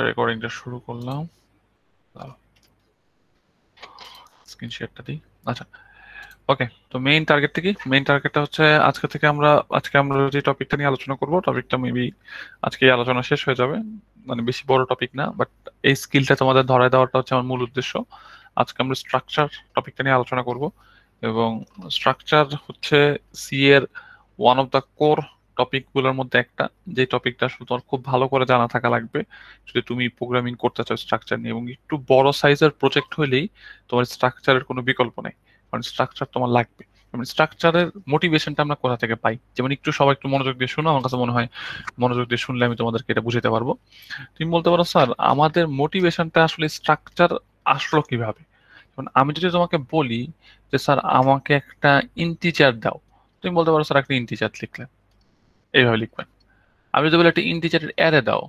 রেকর্ডিংটা শুরু করলাম। স্ক্রিন শেয়ারটা দিই। আচ্ছা, ওকে। তো মেইন টার্গেটটা কি? মেইন টার্গেটটা হচ্ছে আজকে আমরা যে টপিকটা নিয়ে আলোচনা করব, টপিকটা মেবি আজকে আলোচনা শেষ হয়ে যাবে, মানে বেশি বড় টপিক না, বাট এই স্কিলটা তোমাদের ধরায় দেওয়াটা হচ্ছে আমার মূল উদ্দেশ্য। আজকে আমরা স্ট্রাকচার টপিকটা নিয়ে আলোচনা করব, এবং স্ট্রাকচার হচ্ছে সি এর ওয়ান অফ দ্য কোর টপিকগুলোর মধ্যে একটা, যে টপিকটা আসলে তোমার খুব ভালো করে জানা থাকা লাগবে যদি তুমি প্রোগ্রামিং করতে চাও স্ট্রাকচার নিয়ে। এবং একটু বড় সাইজের প্রজেক্ট হইলেই তোমার স্ট্রাকচারের কোনো বিকল্প নেই, কারণ স্ট্রাকচার তোমার লাগবে। স্ট্রাকচারের মোটিভেশনটা আমরা কোথা থেকে পাই? যেমন একটু সবাই একটু মনোযোগ দিয়ে শুনো, আমার কাছে মনে হয় মনোযোগ দিয়ে শুনলে আমি তোমাদেরকে এটা বুঝাতে পারবো। তুমি বলতে পারো, স্যার আমাদের মোটিভেশনটা আসলে স্ট্রাকচার আসলো কিভাবে? যেমন আমি যদি তোমাকে বলি যে স্যার আমাকে একটা ইন্টিজার দাও, তুমি বলতে পারো স্যার একটা ইন্টিজার লিখলেন, এইভাবে লিখবেন। আমি যদি বলি একটা ইন্টিজারের অ্যারে দাও,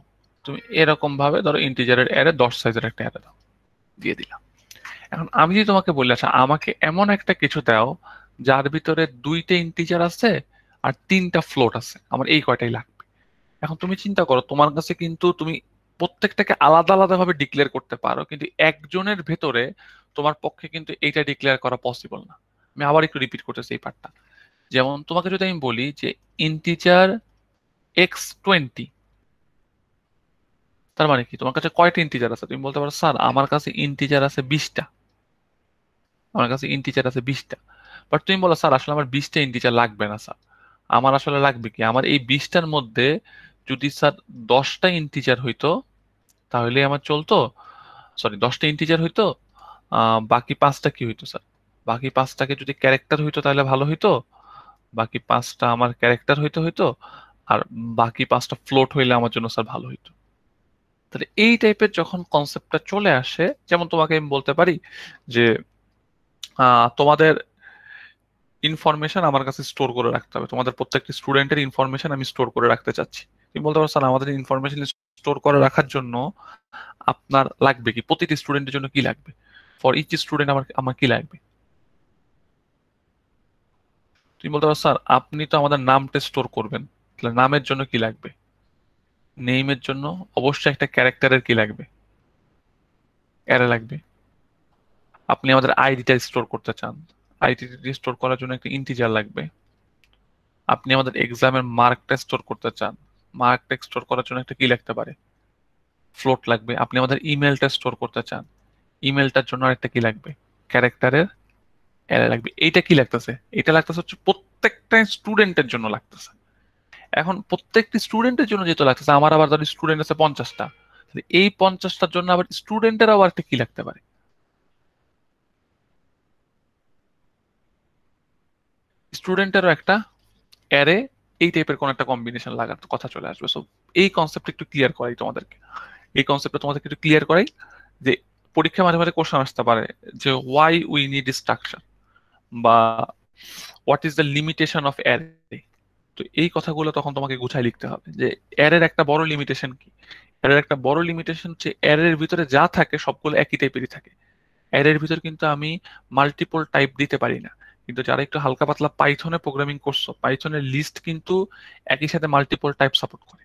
তুমি এরকম ভাবে ধরো ইন্টিজারের অ্যারে 10 সাইজের একটা অ্যারে দাও, দিয়ে দিলাম। এখন আমি যদি তোমাকে বলি আচ্ছা আমাকে এমন একটা কিছু দাও যার ভিতরে 2টা ইন্টিজার আছে আর 3টা ফ্লোট আছে, আমার এই কয়টাই লাগবে। এখন তুমি চিন্তা করো, তোমার কাছে কিন্তু তুমি প্রত্যেকটাকে আলাদা আলাদা ভাবে ডিক্লেয়ার করতে পারো, কিন্তু একজনের ভেতরে তোমার পক্ষে কিন্তু এইটা ডিক্লেয়ার করা পসিবল না। আমি আবার একটু রিপিট করতেছি এই পার্টটা। যেমন তোমাকে যদি আমি বলি যে ইন্টিজার x20, তার মানে কি তোমার কাছে কয়টা ইন্টিজার আছে? তুমি বলতে পারো স্যার আমার কাছে ইন্টিজার আছে 20টা, আমার কাছে ইন্টিজার আছে 20টা। বাট তুমি বলো স্যার আসলে আমার 20টা ইন্টিজার লাগবে না স্যার, আমার আসলে লাগবে কি, আমার এই 20টার মধ্যে যদি স্যার 10টা ইন্টিজার হইতো তাহলে আমার চলতো। সরি, 10টা ইন্টিজার হইতো, বাকি 5টা কি হইতো স্যার? বাকি 5টাকে যদি ক্যারেক্টার হইতো তাহলে ভালো হইতো, বাকি 5টা আমার ক্যারেক্টার হইতে হইতো, আর বাকি 5টা ফ্লোট হইলে আমার জন্য স্যার ভালো হইতো। তাহলে এই টাইপের যখন কনসেপ্টটা চলে আসে, যেমন তোমাকে আমি বলতে পারি যে তোমাদের ইনফরমেশন আমার কাছে স্টোর করে রাখতে হবে, তোমাদের প্রত্যেকটি স্টুডেন্টের ইনফরমেশন আমি স্টোর করে রাখতে চাচ্ছি। তুমি বলতে পারো স্যার আমাদের ইনফরমেশন স্টোর করে রাখার জন্য আপনার লাগবে কি, প্রতিটি স্টুডেন্টের জন্য কি লাগবে, ফর ইচ স্টুডেন্ট আমার আমার কি লাগবে? তুমি বলতে পারো স্যার আপনি তো আমাদের নামটা স্টোর করবেন, তাহলে নামের জন্য কি লাগবে? নেইমের জন্য অবশ্যই একটা ক্যারেক্টারের কি লাগবে? অ্যারে লাগবে। আপনি আমাদের আইডিটা স্টোর করতে চান, আইডিটা স্টোর করার জন্য একটা ইন্টিজার লাগবে। আপনি আমাদের এক্সামের মার্কটা স্টোর করতে চান, মার্কটা স্টোর করার জন্য একটা কি লাগতে পারে? ফ্লোট লাগবে। আপনি আমাদের ইমেলটা স্টোর করতে চান, ইমেলটার জন্য আরেকটা কি লাগবে? ক্যারেক্টারের অ্যারে লাগবে। এইটা কি লাগতেছে? এটা লাগতেছে হচ্ছে প্রত্যেকটা স্টুডেন্টের জন্য লাগতেছে। এখন প্রত্যেকটি স্টুডেন্টের জন্য যেহেতু লাগতেছে, আমার আবার ধর স্টুডেন্ট আছে 50টা, এই 50টার জন্য আবার স্টুডেন্টের আবার একটা কি লাগতে পারে? স্টুডেন্টেরও একটা অ্যারে, এই টাইপের কোন একটা কম্বিনেশন লাগার কথা চলে আসবে। সো এই কনসেপ্ট একটু ক্লিয়ার করাই তোমাদেরকে, এই কনসেপ্টটা তোমাদেরকে একটু ক্লিয়ার করাই যে পরীক্ষা মাঝে মাঝে কোশ্চেন আসতে পারে যে ওয়াই উই নিড স্ট্রাকচার, বা what is the limitation of array. তো এই কথাগুলো তখন তোমাকে গুছাই লিখতে হবে যে অ্যারের একটা বড় লিমিটেশন কি। অ্যারের একটা বড় লিমিটেশন হচ্ছে অ্যারের ভিতরে যা থাকে সবগুলো একই টাইপেরই থাকে। অ্যারের ভিতর কিন্তু আমি মাল্টিপল টাইপ দিতে পারি না। কিন্তু যারা একটু হালকা পাতলা পাইথনে প্রোগ্রামিং করছো, পাইথনের লিস্ট কিন্তু একই সাথে মাল্টিপল টাইপ সাপোর্ট করে।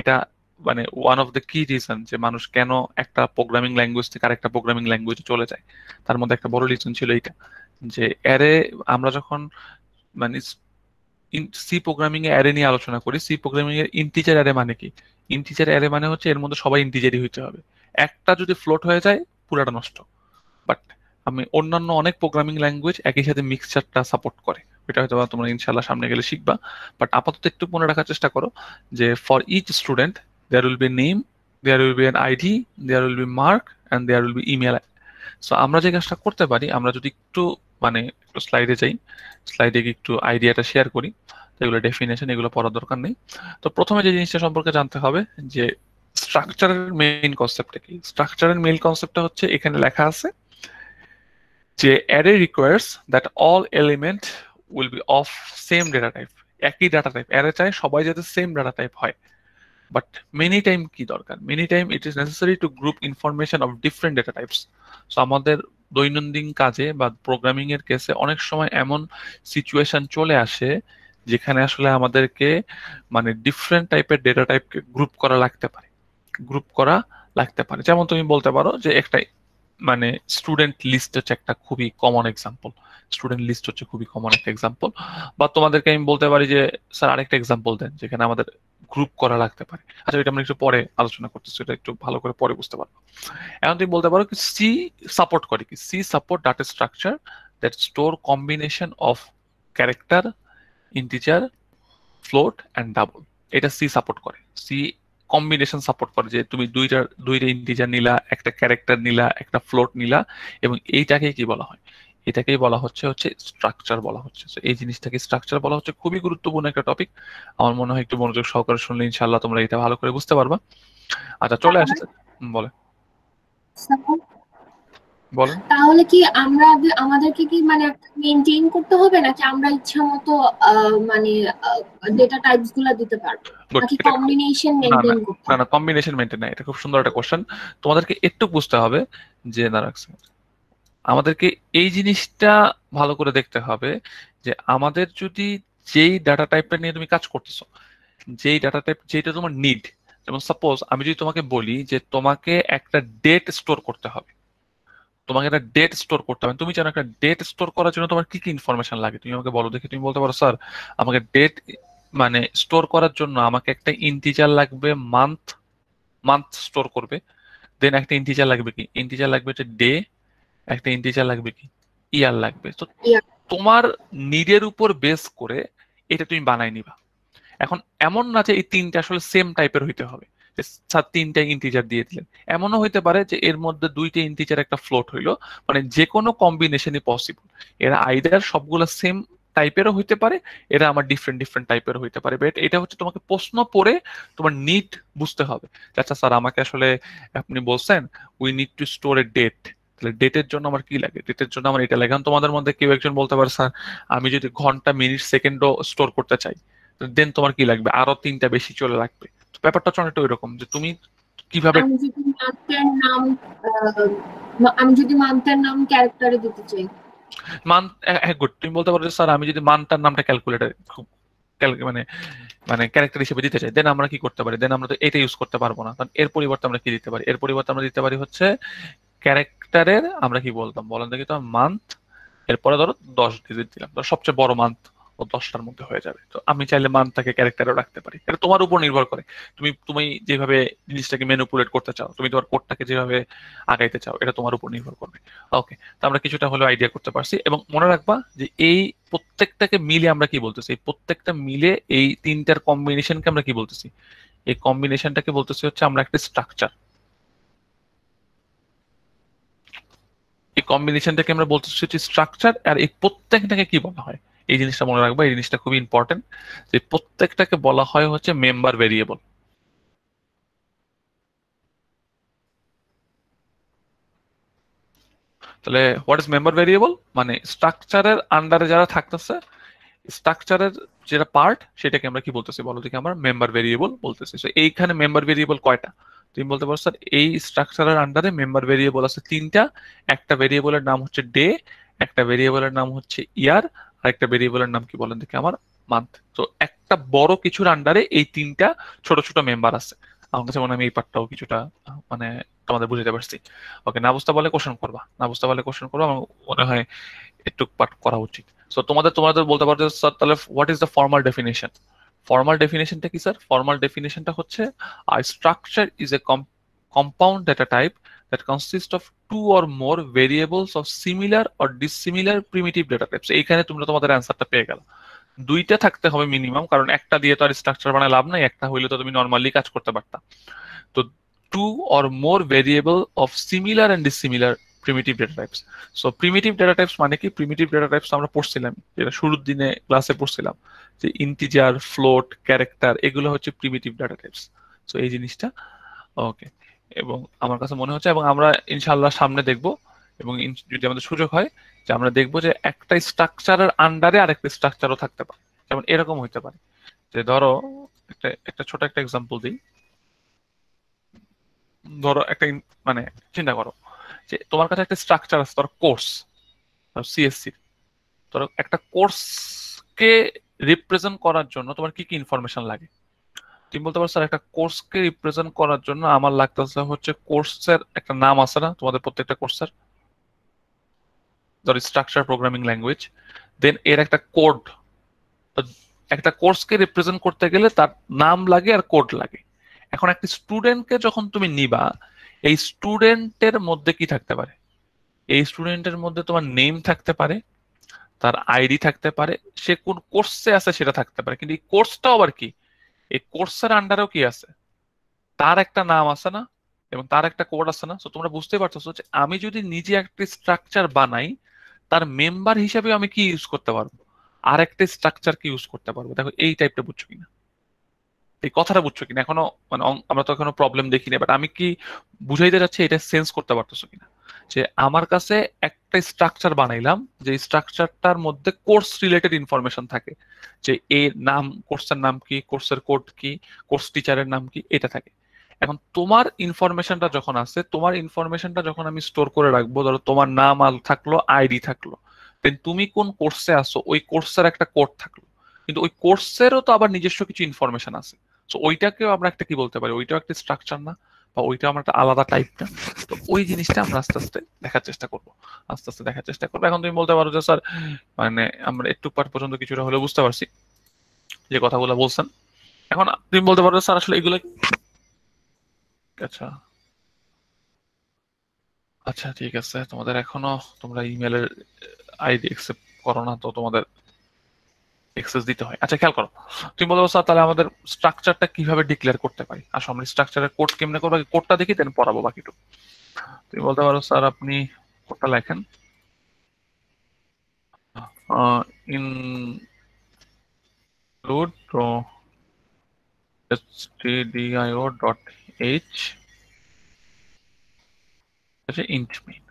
এটা মানে ওয়ান অফ দ্য কি রিজন যে মানুষ কেন একটা প্রোগ্রামিং ল্যাঙ্গুয়েজ থেকে আরেকটা প্রোগ্রামিং ল্যাঙ্গুয়েজে চলে যায়, তার মধ্যে একটা বড় রিজন ছিল এইটা, যে অ্যারে আমরা যখন মানে সি প্রোগ্রামিং এ অ্যারে নিয়ে আলোচনা করি, সি প্রোগ্রামিং এর ইন্টিজার অ্যারে মানে কি? ইন্টিজার অ্যারে মানে হচ্ছে এর মধ্যে সবাই ইন্টিজারই হইতে হবে, একটা যদি ফ্লোট হয়ে যায় পুরাটা নষ্ট। বাট আমি অন্যান্য অনেক প্রোগ্রামিং ল্যাঙ্গুয়েজ একই সাথে মিক্সচারটা সাপোর্ট করে, এটা হয়তো বা তোমরা ইনশাল্লাহ সামনে গেলে শিখবা। বাট আপাতত একটু মনে রাখার চেষ্টা করো যে for each student there will be name, there will be an ID, there will be mark, and there will be email. So আমরা যে কাজটা করতে পারি, আমরা যদি একটু মানে একটু স্লাইডে যাই, স্লাইডে গিয়ে একটু আইডিয়াটা শেয়ার করি, তো এগুলো ডেফিনেশন এগুলো পড়ার দরকার নেই। তো প্রথমে যে জিনিসটা সম্পর্কে জানতে হবে যে স্ট্রাকচারের মেইন কনসেপ্টটা কি। স্ট্রাকচারের মেইন কনসেপ্টটা হচ্ছে এখানে লেখা আছে যে array requires that all element will be of same data type. একই ডাটা টাইপ অ্যারে চাই, সবাই যাতে সেম ডাটা টাইপ হয়। বাট মেনি টাইম কি দরকার? Many time it is necessary to group information of different data types. So আমাদের দৈনন্দিন কাজে বা প্রোগ্রামিং এর কেসে অনেক সময় এমন সিচুয়েশন চলে আসে যেখানে আসলে আমাদেরকে মানে ডিফারেন্ট টাইপের ডেটা টাইপকে গ্রুপ করা লাগতে পারে, গ্রুপ করা লাগতে পারে। যেমন তুমি বলতে পারো যে একটা মানে স্টুডেন্ট লিস্ট হচ্ছে একটা খুবই কমন এক্সাম্পল, স্টুডেন্ট লিস্ট হচ্ছে খুবই কমন একটা এক্সাম্পল। বা তোমাদেরকে আমি বলতে পারি যে স্যার আরেকটা এক্সাম্পল দেন যেখানে আমাদের গ্রুপ করা লাগতে পারে। আচ্ছা এটা আমরা একটু পরে আলোচনা করতেছি, এটা একটু ভালো করে পরে বুঝতে পারবো। এখন তুমি বলতে পারো কি সি সাপোর্ট করে কি, C support data structure that store combination of character, integer, float and double. এটা সি সাপোর্ট করে। সি কম্বিনেশন সাপোর্ট করে, যে তুমি দুইটা ইন্টিজার নিলা, একটা ক্যারেক্টার নিলা, একটা ফ্লোট নিলা, এবং এইটাকে কি বলা হয়, এটাকেই বলা হচ্ছে হচ্ছে স্ট্রাকচার বলা হচ্ছে। So, এই জিনিসটাকে স্ট্রাকচার বলা হচ্ছে। খুবই গুরুত্বপূর্ণ একটা টপিক। আমার মনে হয় একটু মনোযোগ সহকারে শুনলে ইনশাল্লাহ তোমরা এটা ভালো করে বুঝতে পারবা। আচ্ছা চলে আসছে। বলে বলেন। তাহলে কি আমরা আমাদেরকে কি মানে মেনটেন করতে হবে, নাকি আমরা ইচ্ছা মতো মানে ডেটা টাইপস গুলা দিতে পারবো, গুড। নাকি এটা কম্বিনেশন না না মেনটেন করতে না না হবে? কম্বিনেশন মেনটেন না, এটা খুব সুন্দর একটা কোশ্চেন। তোমাদেরকে একটু বুঝতে হবে যে না রাখছে, আমাদেরকে এই জিনিসটা ভালো করে দেখতে হবে যে আমাদের যদি যেই ডাটা টাইপটা নিয়ে তুমি কাজ করতেছো, যেই ডাটা টাইপ যেটা তোমার নিড, যেমন সাপোজ আমি যদি তোমাকে বলি যে তোমাকে একটা ডেট স্টোর করতে হবে, তোমাকে একটা ডেট স্টোর করতে হবে, তুমি জানো একটা ডেট স্টোর করার জন্য তোমার কি কি ইনফরমেশন লাগে, তুমি আমাকে বলো দেখি। তুমি বলতে পারো স্যার আমাকে ডেট মানে স্টোর করার জন্য আমাকে একটা ইন্টিজার লাগবে, মান্থ, মান্থ স্টোর করবে। দেন একটা ইন্টিজার লাগবে কি, ইন্টিজার লাগবে হচ্ছে ডে, একটা ইন্টিজার লাগবে কি, ইয়ার লাগবে। তো ইয়া, তোমার নিডের উপর বেস করে এটা তুমি বানাই নিবা। এখন এমন না যে এই তিনটা আসলে সেম টাইপের হইতে হবে, যে স্যার তিনটা ইন্টিজার দিয়ে দিলেন। এমনও হইতে পারে যে এর মধ্যে দুইটা ইন্টিজার একটা ফ্লোট হইলো, মানে যে কোনো কম্বিনেশনই পসিবল। এরা আইদার সবগুলো সেম টাইপেরও হইতে পারে, এরা আমার ডিফারেন্ট ডিফারেন্ট টাইপের হইতে পারে। বাট এটা হচ্ছে তোমাকে প্রশ্ন পড়ে তোমার নিড বুঝতে হবে। যে আচ্ছা স্যার আমাকে আসলে আপনি বলছেন we need to store a date, তাহলে ডেটের জন্য আমার কি লাগে, ডেটের জন্য আমার এটা লাগে। এখন তোমাদের মধ্যে কেউ একজন বলতে পারে স্যার আমি যদি ঘন্টা, মিনিট, সেকেন্ডও স্টোর করতে চাই, দেন তোমার কি লাগবে, আরো তিনটা বেশি চলে লাগবে। তো ব্যাপারটা হচ্ছে অনেকটা ওইরকম যে তুমি কিভাবে আমি যদি মান্থের নাম আমি যদি মান্থের নাম ক্যারেক্টারে দিতে চাই। মান্থ। হ্যাঁ গুড, তুমি বলতে পারো যে স্যার আমি যদি মান্থটার নামটা ক্যালকুলেটার খুব মানে মানে ক্যারেক্টার হিসেবে দিতে চাই, দেন আমরা কি করতে পারি, দেন আমরা তো এটা ইউজ করতে পারবো না, কারণ এর পরিবর্তে আমরা কি দিতে পারি, এর পরিবর্তে আমরা দিতে পারি হচ্ছে ক্যারেক্টারের আমরা কি বলতাম বলেন দেখি তো, মান্থ, এরপরে ধরো 10 ডিজিট দিলাম, ধরো সবচেয়ে বড় মান্থ ও 10টার মধ্যে হয়ে যাবে। তো আমি চাইলে মান্থটাকে ক্যারেক্টারও রাখতে পারি, এটা তোমার উপর নির্ভর করে। তুমি তুমি যেভাবে জিনিসটাকে ম্যানিপুলেট করতে চাও, তুমি তোমার কোডটাকে যেভাবে আগাইতে চাও, এটা তোমার উপর নির্ভর করবে। ওকে, তো আমরা কিছুটা হলেও আইডিয়া করতে পারছি। এবং মনে রাখবা যে এই প্রত্যেকটাকে মিলে আমরা কি বলতেছি, এই প্রত্যেকটা মিলে এই তিনটার কম্বিনেশনকে আমরা কি বলতেছি, এই কম্বিনেশনটাকে বলতেছি হচ্ছে আমরা একটা স্ট্রাকচার। এই কম্বিনেশনটাকে আমরা বলতেছি হচ্ছে স্ট্রাকচার। আর এই প্রত্যেকটাকে কি বলা হয়, এই জিনিসটা মনে রাখবা, এই জিনিসটা খুবই ইম্পর্টেন্ট, যে প্রত্যেকটাকে বলা হয় হচ্ছে মেম্বার ভেরিয়েবল। তাহলে হোয়াট ইজ মেম্বার ভেরিয়েবল, মানে স্ট্রাকচারের আন্ডারে যারা থাকতেছে, স্ট্রাকচারের যেটা পার্ট সেটাকে আমরা কি বলতেছি বলো দেখি, আমরা মেম্বার ভেরিয়েবল বলতেছি। তো এইখানে মেম্বার ভেরিয়েবল কয়টা, তুমি বলতে পারো স্যার এই স্ট্রাকচারের আন্ডারে মেম্বার ভেরিয়েবল আছে তিনটা। একটা ভেরিয়েবলের নাম হচ্ছে ডে, একটা ভেরিয়েবলের নাম হচ্ছে ইয়ার, আর একটা ভেরিয়েবলের নাম কি বলেন দেখি আমার, মান্থ। তো একটা বড় কিছুর আন্ডারে এই তিনটা ছোট ছোট মেম্বার আছে। আমার কাছে মনে হয় আমি এই পার্টটাও কিছুটা মানে তোমাদের বুঝতে পারছি। ওকে, না বুঝতে পারলে কোশ্চেন করবা, না বুঝতে পারলে কোশ্চেন করবা, আমার মনে হয় একটু পাঠ করা উচিত। সো তোমাদের তোমাদের বলতে পারো যে স্যার তাহলে what is the formal definition. Formal ডেফিনেশনটা কি স্যার, ফর্মাল ডেফিনেশনটা হচ্ছে structure is a compound data type that consists of two or more variables of similar or dissimilar primitive data types। এইখানে তোমরা তোমাদের অ্যান্সারটা পেয়ে গেল। দুইটা থাকতে হবে মিনিমাম, কারণ একটা দিয়ে তো আর স্ট্রাকচার বানায় লাভ নাই, একটা হইলে তো তুমি নর্মালি কাজ করতে পারতা। তো two or more variable of similar and dissimilar primitive data types. So primitive data types মানে কি, প্রিমিটিভ ডেটা টাইপস আমরা পড়ছিলাম, যেটা শুরুর দিনে ক্লাসে পড়ছিলাম, যে ইন্টিজার, ফ্লোট, ক্যারেক্টার, এগুলো হচ্ছে প্রিমিটিভ ডেটা টাইপস। সো এই জিনিসটা ওকে। এবং আমার কাছে মনে হচ্ছে, এবং আমরা ইনশাল্লাহ সামনে দেখব, এবং যদি আমাদের সুযোগ হয় যে আমরা দেখবো যে একটা স্ট্রাকচারের আন্ডারে আরেকটা স্ট্রাকচারও থাকতে পারে। যেমন এরকম হইতে পারে যে ধরো একটা একটা ছোট একটা এক্সাম্পল দিই। ধরো একটা মানে চিন্তা করো যে তোমার কাছে একটা স্ট্রাকচার আছে, ধরো কোর্স, সিএসসি। ধরো একটা কোর্সকে রিপ্রেজেন্ট করার জন্য তোমার কি কি ইনফরমেশন লাগে, তুমি বলতে পারো স্যার একটা কোর্সকে রিপ্রেজেন্ট করার জন্য আমার লাগতেছে হচ্ছে কোর্সের একটা নাম আছে না তোমাদের প্রত্যেকটা কোর্সের, ধর স্ট্রাকচার প্রোগ্রামিং ল্যাঙ্গুয়েজ, দেন এর একটা কোড। একটা কোর্সকে রিপ্রেজেন্ট করতে গেলে তার নাম লাগে আর কোড লাগে। এখন একটা স্টুডেন্টকে যখন তুমি নিবা, এই স্টুডেন্টের মধ্যে কি থাকতে পারে? এই স্টুডেন্টের মধ্যে তোমার নেম থাকতে পারে, তার আইডি থাকতে পারে, সে কোন কোর্সে আছে সেটা থাকতে পারে, কিন্তু এই কোর্সটাও আবার কি, এই কোর্সের আন্ডারেও কি আছে, তার একটা নাম আছে না, এবং তার একটা কোড আছে না। তো তোমরা বুঝতে পারতেছো যে আমি যদি নিজে একটা স্ট্রাকচার বানাই, তার মেম্বার হিসেবে আমি কি ইউজ করতে পারবো, আর একটা স্ট্রাকচারকে ইউজ করতে পারবো। দেখো এই টাইপটা বুঝছো কিনা, এই কথাটা বুঝছো কিনা এখনো, মানে আমরা তো এখনো প্রবলেম দেখিনি, বাট আমি কি বুঝাইতে যাচ্ছি এটা সেন্স করতে পারতেছো কিনা, যে আমার কাছে একটা স্ট্রাকচার বানাইলাম, যে স্ট্রাকচারটার মধ্যে কোর্স রিলেটেড ইনফরমেশন থাকে, যে এর নাম, কোর্সের নাম কি, কোর্সের কোড কি, কোর্স টিচারের নাম কি, এটা থাকে। এখন তোমার ইনফরমেশনটা যখন আছে, তোমার ইনফরমেশনটা যখন আমি স্টোর করে রাখবো, ধরো তোমার নাম আর থাকলো, আইডি থাকলো, দেন তুমি কোন কোর্সে আসো ওই কোর্সের একটা কোড থাকলো, কিন্তু ওই কোর্সেরও তো আবার নিজস্ব কিছু ইনফরমেশন আছে। তো ওইটাকেও আমরা একটা কি বলতে পারি, ওইটাও একটা স্ট্রাকচার না, বা ওইটাও আমরা একটা আলাদা টাইপ না? তো ওই জিনিসটা আমরা আস্তে আস্তে দেখার চেষ্টা করবো, আস্তে আস্তে দেখার চেষ্টা করবো। এখন তুমি বলতে পারো যে স্যার, মানে আমরা একটু পার পর্যন্ত কিছুটা হলে বুঝতে পারছি যে কথাগুলো বলছেন। এখন তুমি বলতে পারো স্যার আসলে এগুলো, আচ্ছা আচ্ছা ঠিক আছে, তোমাদের এখনো তোমরা ইমেলের আইডি অ্যাকসেপ্ট করো না, তো তোমাদের এক্সেস দিতে হয়। আচ্ছা খেয়াল করো, তুমি বলো স্যার তাহলে আমাদের স্ট্রাকচারটা কিভাবে ডিক্লেয়ার করতে পারি, আসো আমরা স্ট্রাকচারের কোড কেমনে করবো, কোডটা দেখি দেন পড়াবো বাকিটুকু। তুমি বলতে পারো স্যার আপনি কোডটা লেখেন, include stdio dot h, আচ্ছা int main,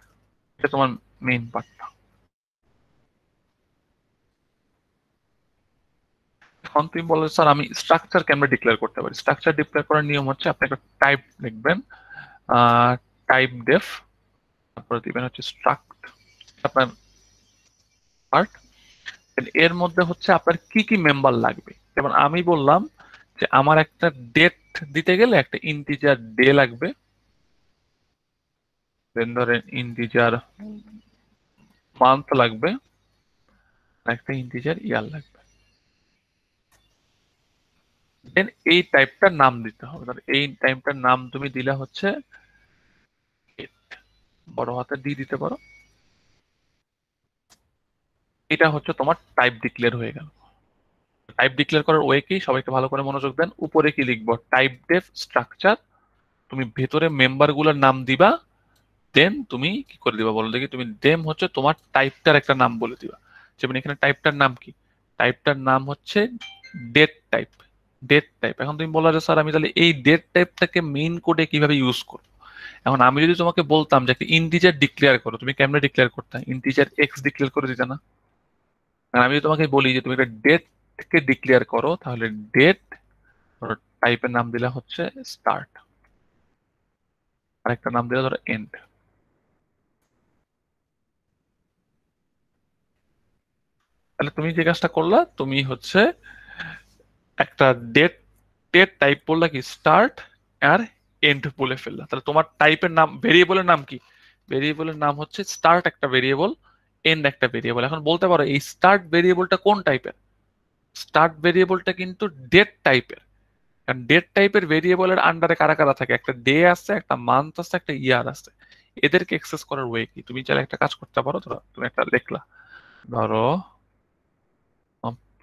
এটা তোমার মেইন পার্টটা। এখন তুমি বলো স্যার আমি স্ট্রাকচার কেমনে ডিক্লেয়ার করতে পারি। স্ট্রাকচার ডিক্লেয়ার করার নিয়ম হচ্ছে আপনি একটা টাইপ লিখবেন, টাইপ ডেফ, তারপরে দিবেন হচ্ছে স্ট্রাক্ট আপনার পার্ট, এর মধ্যে হচ্ছে আপনার কি কি মেম্বার লাগবে। যেমন আমি বললাম যে আমার একটা ডেট দিতে গেলে একটা ইন্টিজার ডে লাগবে, দেন ধরেন ইন্টিজার মান্থ লাগবে, আর একটা ইন্টিজার ইয়ার লাগবে। দেন এই টাইপটার নাম দিতে হবে, ধর এই টাইপটার নাম তুমি দিলে হচ্ছে it, বড় হাতে ডি দিতে পারো। এটা হচ্ছে তোমার টাইপ ডিক্লেয়ার হয়ে গেল। টাইপ ডিক্লেয়ার করার ওয়ে কি, সবাইকে ভালো করে মনোযোগ দেন। উপরে কি লিখবো, টাইপ ডেফ স্ট্রাকচার, তুমি ভেতরে মেম্বার গুলোর নাম দিবা, দেন তুমি কি করে দিবা বলো দেখি, তুমি দেম হচ্ছে তোমার টাইপটার একটা নাম বলে দিবা। যেমন এখানে টাইপটার নাম কি, টাইপটার নাম হচ্ছে ডেট টাইপ, ডেট টাইপ। এখন তুমি বলো যে স্যার আমি তাহলে এই ডেট টাইপটাকে মেইন কোডে কিভাবে ইউজ করবো। এখন আমি যদি তোমাকে বলতাম যে একটা ইন্টিজার ডিক্লেয়ার করো, তুমি কেমনে ডিক্লেয়ার করতে, ইন্টিজার এক্স ডিক্লেয়ার করে দিতে না? আর আমি যদি তোমাকে বলি যে তুমি একটা ডেট কে ডিক্লেয়ার করো, তাহলে ডেট টাইপের নাম দিলে হচ্ছে স্টার্ট, আর একটা নাম দিলে ধরো এন্ড। তাহলে তুমি যে কাজটা করলা, তুমি হচ্ছে একটা ডেট, ডেট টাইপ বললা কি স্টার্ট, আর এন্ড বলে ফেললা। তাহলে তোমার টাইপের নাম, ভেরিয়েবলের নাম কি, ভেরিয়েবলের নাম হচ্ছে স্টার্ট একটা ভেরিয়েবল, এন্ড একটা ভেরিয়েবল। এখন বলতে পারো এই স্টার্ট ভেরিয়েবলটা কোন টাইপের, স্টার্ট ভেরিয়েবলটা কিন্তু ডেট টাইপের। কারণ ডেট টাইপের ভেরিয়েবলের আন্ডারে কারা কারা থাকে, একটা ডে আছে, একটা মান্থ আছে, একটা ইয়ার আছে। এদেরকে অ্যাক্সেস করার ওয়ে কি, তুমি চাইলে একটা কাজ করতে পারো, ধরো তুমি একটা লিখলা, ধরো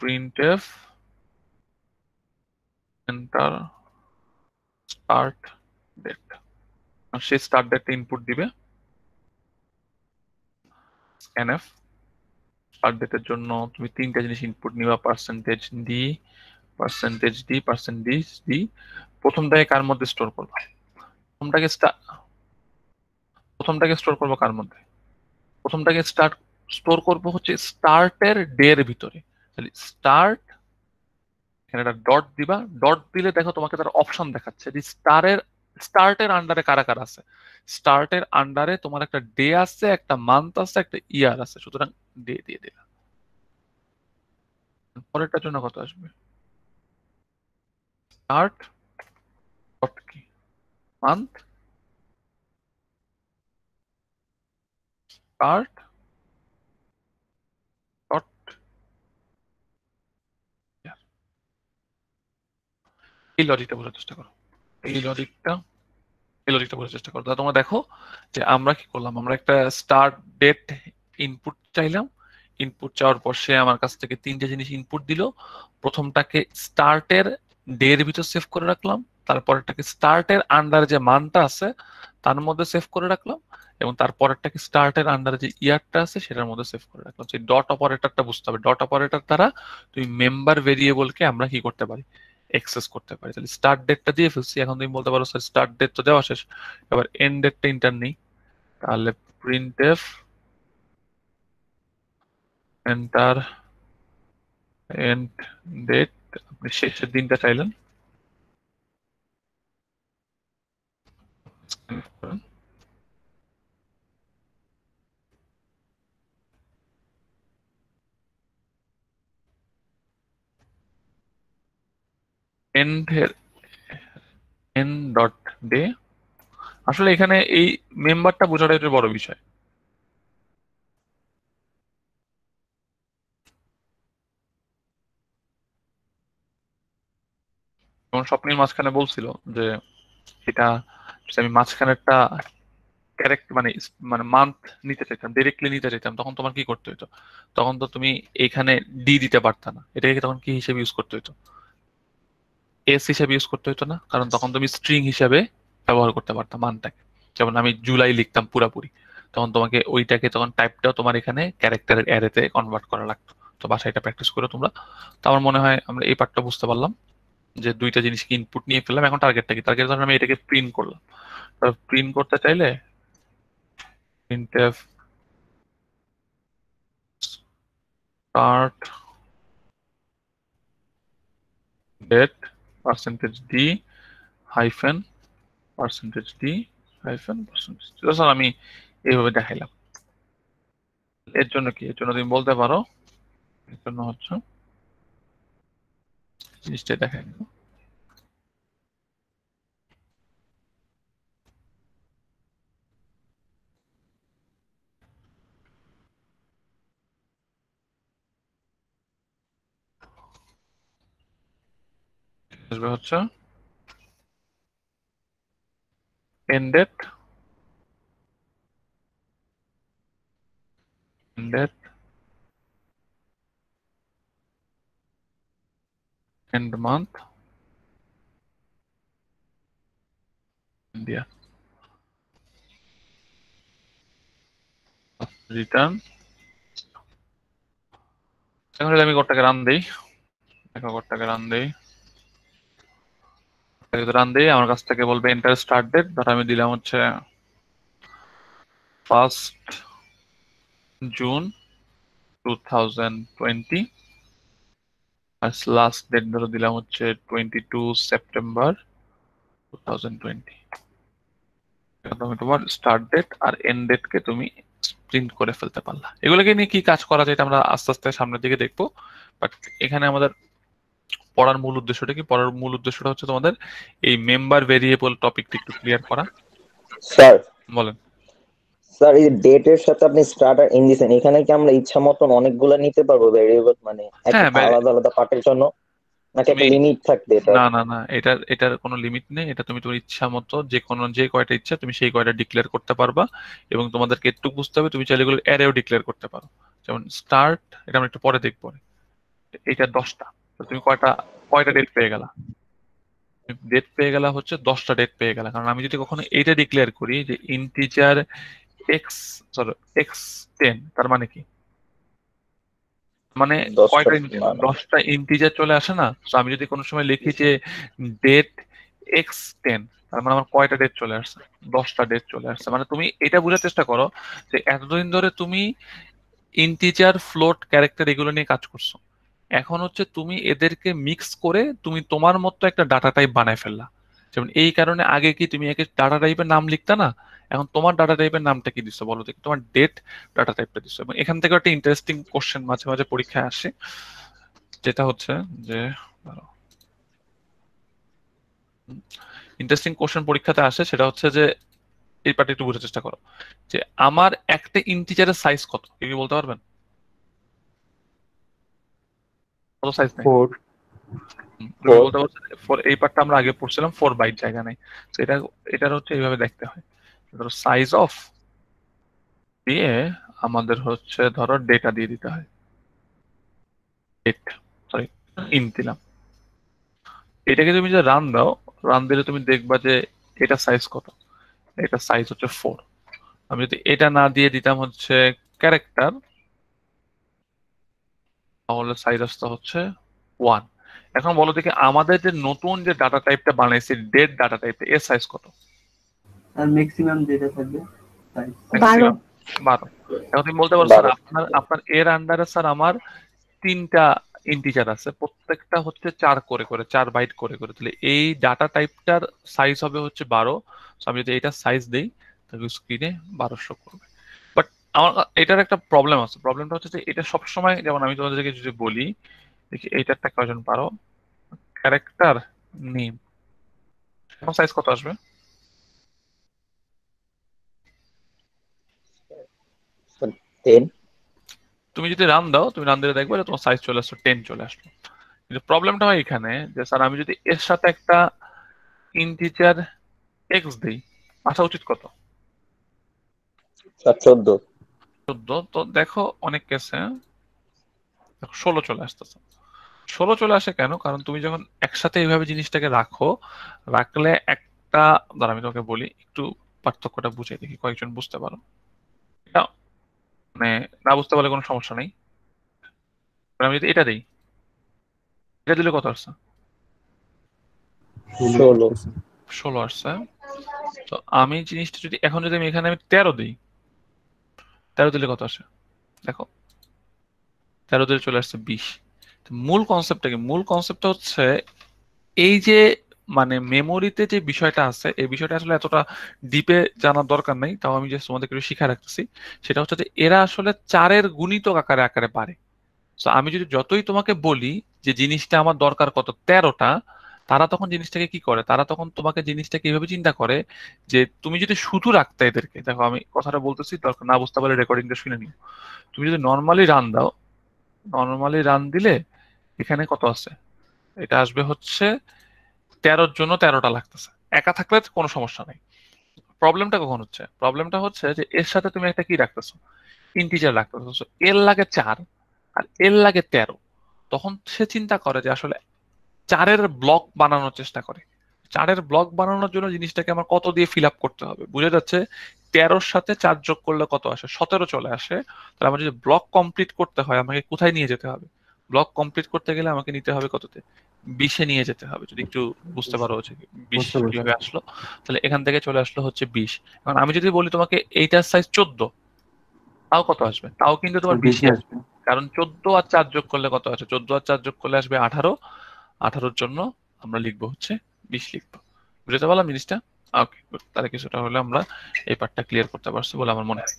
প্রিন্টএফ এন্টার স্টার্ট ডেট, সে স্টার্ট ডেটটা ইনপুট দিবে, স্ক্যানএফ। স্টার্ট ডেটের জন্য তুমি তিনটা জিনিস ইনপুট নিবা, percentage D, percentage D, percentage D. প্রথমটাকে কার মধ্যে স্টোর করবো, প্রথমটাকে প্রথমটাকে স্টোর করবো কার মধ্যে, প্রথমটাকে স্টোর করবো হচ্ছে স্টার্টের ডে এর ভিতরে। তাহলে স্টার্ট, এখানে একটা ডট দিবা, ডট দিলে দেখো তোমাকে তার অপশন দেখাচ্ছে যে স্টার্টের আন্ডারে কারা কারা আছে। স্টার্টের আন্ডারে তোমার একটা ডে আছে, একটা মান্থ আছে, একটা ইয়ার আছে, সুতরাং ডে দিয়ে দিলাম। পরেরটার জন্য কত আসবে, স্টার্ট ডট কি মান্থ স্টার্ট ডট এই লজিকটা বোঝার চেষ্টা করো, এই লজিকটা বোঝার চেষ্টা করো। তা তোমরা দেখো যে আমরা কি করলাম, আমরা একটা স্টার্ট ডেট ইনপুট চাইলাম, ইনপুট চাওয়ার পর সে আমার কাছ থেকে তিনটে জিনিস ইনপুট দিল। প্রথমটাকে স্টার্টের ডে এর ভিতর সেভ করে রাখলাম, তারপরেরটাকে স্টার্টের আন্ডার যে মানটা আছে তার মধ্যে সেভ করে রাখলাম, এবং তারপরেরটাকে স্টার্টের আন্ডার যে ইয়ারটা আছে সেটার মধ্যে সেভ করে রাখলাম। সেই ডট অপারেটরটা বুঝতে হবে, ডট অপারেটর দ্বারা তুমি মেম্বার ভেরিয়েবলকে আমরা কি করতে পারি, এক্সেস করতে পারি। তাহলে স্টার্ট ডেটটা দিয়ে ফেলছি, এখন তুমি বলতে পারো স্যার স্টার্ট ডেট তো দেওয়া শেষ, এবার এন্ড ডেটটা ইন্টার নেই। তাহলে প্রিন্টএফ এন্টার এন্ড ডেট, আপনি শেষের দিনটা চাইলেন, এন্ড এন্ড ডট ডে। আসলে এখানে এই মেম্বারটা বোঝাটা একটু বড় বিষয়। যেমন স্বপ্নের মাঝখানে বলছিল যে এটা আমি মাঝখানেরটা ক্যারেক্ট মানে মানে মান্থ নিতে চাইতাম, ডিরেক্টলি নিতে চাইতাম, তখন তোমার কি করতে হতো, তখন তো তুমি এখানে ডি দিতে পারতা না, এটাকে তখন কি হিসেবে ইউজ করতে হতো, এস হিসেবে ইউজ করতে হতো না, কারণ তখন তুমি স্ট্রিং হিসেবে ব্যবহার করতে পারতাম মানটাকে। যেমন আমি জুলাই লিখতাম পুরাপুরি, তখন তোমাকে ওইটাকে তখন টাইপটাও তোমার এখানে ক্যারেক্টারের অ্যারেতে কনভার্ট করা লাগতো। তো বাসায় এটা প্র্যাকটিস করো তোমরা। তো আমার মনে হয় আমরা এই পার্টটা বুঝতে পারলাম যে দুইটা জিনিসকে ইনপুট নিয়ে ফেললাম, এখন টার্গেটটা কি, টার্গেট ধরুন আমি এটাকে প্রিন্ট করলাম। প্রিন্ট করতে চাইলে printf start date %d hyphen %d hyphen %d। আমি এইভাবে দেখাইলাম। এর জন্য কি, এর জন্য তুমি বলতে পারো, এর জন্য হচ্ছে জিনিসটা দেখাই আসবে হচ্ছে end date end date end month India return। এখন যদি আমি কোডটাকে রান দেই, দেখো কোডটাকে রান দেই, আমার কাছ থেকে বলবে এন্টার স্টার্ট ডেট, ধর আমি দিলাম হচ্ছে 1 জুন 2020, আর লাস্ট ডেট ধরো দিলাম হচ্ছে 22 সেপ্টেম্বর 2020। তুমি তোমার স্টার্ট ডেট আর এন্ড ডেট কে তুমি প্রিন্ট করে ফেলতে পারলা। এগুলোকে নিয়ে কি কাজ করা যায় এটা আমরা আস্তে আস্তে সামনের দিকে দেখবো। বাট এখানে আমাদের পড়ার মূল উদ্দেশ্যটা কি, পড়ার মূল উদ্দেশ্যটা হচ্ছে তোমাদের এই মেম্বার ভেরিয়েবল টপিকটা একটু ক্লিয়ার করা। স্যার বলেন। স্যার এই ডেটের সাথে আপনি স্টার্ট আর এন্ড দিয়েছেন, এখানে কি আমরা ইচ্ছা মতন অনেকগুলো নিতে পারবো ভেরিয়েবল, মানে হ্যাঁ আলাদা আলাদা পার্টের জন্য, নাকি তুমি একটা লিমিট থাকবে এটা? না না না, এটার কোনো লিমিট নেই, এটা তুমি তোমার ইচ্ছা মতো যে কয়টা ইচ্ছা তুমি সেই কয়টা ডিক্লেয়ার করতে পারবা। এবং তোমাদেরকে একটু বুঝতে হবে, তুমি চাইলে এগুলো অ্যারেও ডিক্লেয়ার করতে পারো। যেমন স্টার্ট, এটা আমরা একটু পরে দেখবো, এটা 10টা, তো তুমি কয়টা কয়টা ডেট পেয়ে গেলা, ডেট পেয়ে গেলা হচ্ছে 10টা ডেট পেয়ে গেলা। কারণ আমি যদি কখনো এইটা ডিক্লেয়ার করি যে ইন্টিজার এক্স সরি x10, তার মানে কি, মানে 10টা কয়টা না না 10টা ইন্টিজার চলে আসে না। তো আমি যদি কোনো সময় লিখি যে ডেট x10, তার মানে আমার কয়টা ডেট চলে আসছে, 10টা ডেট চলে আসছে। মানে তুমি এটা বোঝার চেষ্টা করো যে এতদিন ধরে তুমি ইন্টিজার ফ্লোট ক্যারেক্টার এগুলো নিয়ে কাজ করছো, এখন হচ্ছে তুমি এদেরকে মিক্স করে তুমি তোমার মতো একটা ডাটা টাইপ বানায় ফেললা। যেমন এই কারণে আগে কি তুমি একে ডাটা টাইপের নাম লিখতা না, এখন তোমার ডাটা টাইপের নামটা কি দিচ্ছ বলো দেখি, তোমার ডেট ডাটা টাইপটা দিচ্ছ। এবং এখান থেকে একটা ইন্টারেস্টিং কোশ্চেন মাঝে মাঝে পরীক্ষায় আসে, যেটা হচ্ছে যে ইন্টারেস্টিং কোশ্চেন পরীক্ষাতে আসে, সেটা হচ্ছে যে এই পার্টটা একটু বোঝার চেষ্টা করো, যে আমার একটা ইন্টিজারের সাইজ কত, কি বলতে পারবেন? কত সাইজ নেই? 4 তুমি 4। বলতে পারছো এই পার্টটা আমরা আগে পড়ছিলাম 4 বাইট জায়গা নেই। তো এটার হচ্ছে এইভাবে দেখতে হয়, ধরো সাইজ অফ দিয়ে আমাদের হচ্ছে ধরো ডেটা দিয়ে দিতে হয়, ডেট সরি ইন দিলাম। এটাকে তুমি যে রান দাও, রান দিলে তুমি দেখবা যে এটা সাইজ কত, এটা সাইজ হচ্ছে 4। আমি যদি এটা না দিয়ে দিতাম হচ্ছে ক্যারেক্টার, তাহলে সাইজ আসতে হচ্ছে 1। এখন বলো দেখি আমাদের যে নতুন যে ডাটা টাইপটা বানাইছি ডেট ডাটা টাইপটা, এর সাইজ কত? আর ম্যাক্সিমাম যেটা থাকবে তাই 12। 12। এখন তুমি বলতে পারো স্যার 12। আপনার আপনার এর আন্ডারে স্যার আমার 3টা ইন্টিজার আছে, প্রত্যেকটা হচ্ছে 4 করে করে 4 বাইট করে করে, তাহলে এই ডাটা টাইপটার সাইজ হবে হচ্ছে 12। So আমি যদি এটা সাইজ দেই তাহলে স্ক্রিনে 1200 করবে। বাট আমার এটার একটা প্রবলেম আছে, প্রবলেমটা হচ্ছে যে এটা সবসময়, যেমন আমি তোমাদেরকে যদি বলি দেখি এইটারটা কয়জন পারো, ক্যারেক্টার নেম, এখন সাইজ কত আসবে? 10। তুমি যদি রান দাও, তুমি রান দিলে দেখবে যে তোমার সাইজ চলে আসলো 10 চলে আসলো। কিন্তু প্রবলেমটা হয় এখানে যে স্যার আমি যদি এর সাথে একটা ইন্টিজার এক্স দেই, আসা উচিত কত? 14। 14। তো দেখো অনেক কেসে দেখো 16 চলে আসতেছে। 16 চলে আসে কেন? কারণ তুমি যখন একসাথে এইভাবে জিনিসটাকে রাখো, রাখলে একটা, দাঁড়া আমি তোমাকে বলি একটু পার্থক্যটা বুঝে দেখি কয়েকজন বুঝতে পারো। এটা মানে না বুঝতে পারলে কোনো সমস্যা নেই। এবার আমি যদি এটা দিই, এটা দিলে কত আসছে? 16। 16 আসছে। তো আমি জিনিসটা যদি এখন যদি আমি এখানে 13 দিই, 13 দিলে কত আসে দেখো, 13 দিলে চলে আসছে 20। তো মূল কনসেপ্টটা কি? মূল কনসেপ্টটা হচ্ছে এই যে মানে মেমোরিতে যে বিষয়টা আছে, এই বিষয়টা আসলে এতটা ডিপে জানার দরকার নেই, তাও আমি যে তোমাদেরকে একটু শিখা রাখতেছি। সেটা হচ্ছে যে এরা আসলে 4-এর গুণিতক আকারে আকারে বাড়ে। তো আমি যদি যতই তোমাকে বলি যে জিনিসটা আমার দরকার কত 13টা, তারা তখন জিনিসটাকে কি করে, তারা তখন তোমাকে জিনিসটাকে এইভাবে চিন্তা করে যে তুমি যদি শুধু রাখতে এদেরকে, দেখো আমি কথাটা বলতেছি, দরকার না বুঝতে পারলে রেকর্ডিংটা শুনে নিও। তুমি যদি নর্মালি রান দাও, নর্মালি রান দিলে এখানে কত আছে, এটা আসবে হচ্ছে 13-র জন্য 13টা লাগতেছে। একা থাকলে কোনো সমস্যা নাই। প্রবলেমটা কখন হচ্ছে? প্রবলেমটা হচ্ছে যে এর সাথে তুমি একটা কি রাখতেছো, ইন্টিজার রাখতেছো, এর লাগে 4 আর এর লাগে 13। তখন সে চিন্তা করে যে আসলে 4-এর ব্লক বানানোর চেষ্টা করে। 4-এর ব্লক বানানোর জন্য জিনিসটাকে আমার কত দিয়ে ফিল আপ করতে হবে, বুঝে যাচ্ছে? 13-র সাথে 4 যোগ করলে কত আসে? 17 চলে আসে। তাহলে আমার যদি ব্লক কমপ্লিট করতে হয় আমাকে কোথায় নিয়ে যেতে হবে? ব্লক কমপ্লিট করতে গেলে আমাকে নিতে হবে কততে? 20-এ নিয়ে যেতে হবে। যদি একটু বুঝতে পারো হচ্ছে 20 বুঝতে পারছি। কিভাবে আসলো, তাহলে এখান থেকে চলে আসলো হচ্ছে 20। এখন আমি যদি বলি তোমাকে এইটার সাইজ 14, তাও কত আসবে? তাও কিন্তু তোমার 20-ই বেশি আসবে। আসবে। কারণ 14 আর 4 যোগ করলে কত আসে? 14 আর 4 যোগ করলে আসবে 18। 18-র জন্য আমরা লিখবো হচ্ছে 20 লিখবো। বুঝতে পারলাম জিনিসটা? ওকে, তাহলে কিছুটা হলে আমরা এই পার্টটা ক্লিয়ার করতে পারছি বলে আমার মনে হয়।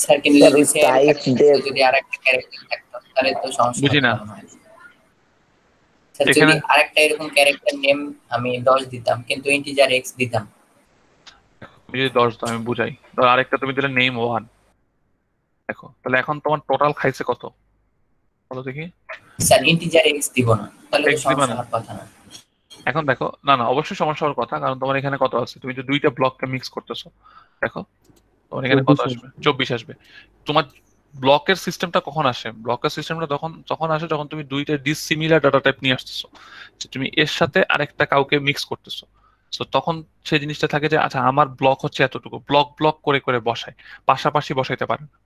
স্যার কিন্তু স্যার যদি ওই সেম সাইজ থাকতো, ডেপ যদি আরেকটা ক্যারেক্টার থাকতো তাহলে তো সমস্যা বুঝি হতো না মনে হয়। স্যার এখানে। যদি আরেকটা এরকম ক্যারেক্টার নেম আমি 10 দিতাম কিন্তু ইন্টিজার এক্স দিতাম। তুমি যদি 10 দাও আমি বুঝাই, ধর আরেকটা তুমি দিলে নেম 1, দেখো তাহলে এখন তোমার টোটাল খাইছে কত বলো দেখি? স্যার ইন্টিজার এক্স দিব না, তাহলে তো এক্স দিবা সমস্যা না। হওয়ার কথা না। এখন দেখো, না না অবশ্যই সমস্যা হওয়ার কথা, কারণ তোমার এখানে কত আছে, তুমি যে দুইটা ব্লককে মিক্স করতেছো, দেখো তোমার এখানে কত 24 আসবে? 24 আসবে। তোমার ব্লকের সিস্টেমটা কখন আসে? ব্লকের সিস্টেমটা তখন তখন আসে যখন তুমি দুইটা ডিসিমিলার ডাটা টাইপ নিয়ে আসতেছো, যে তুমি এর সাথে আরেকটা কাউকে মিক্স করতেছো। তো তখন সেই জিনিসটা থাকে যে আচ্ছা আমার ব্লক হচ্ছে এতটুকু, ব্লক ব্লক করে করে বসায়, পাশাপাশি বসাইতে পারে না।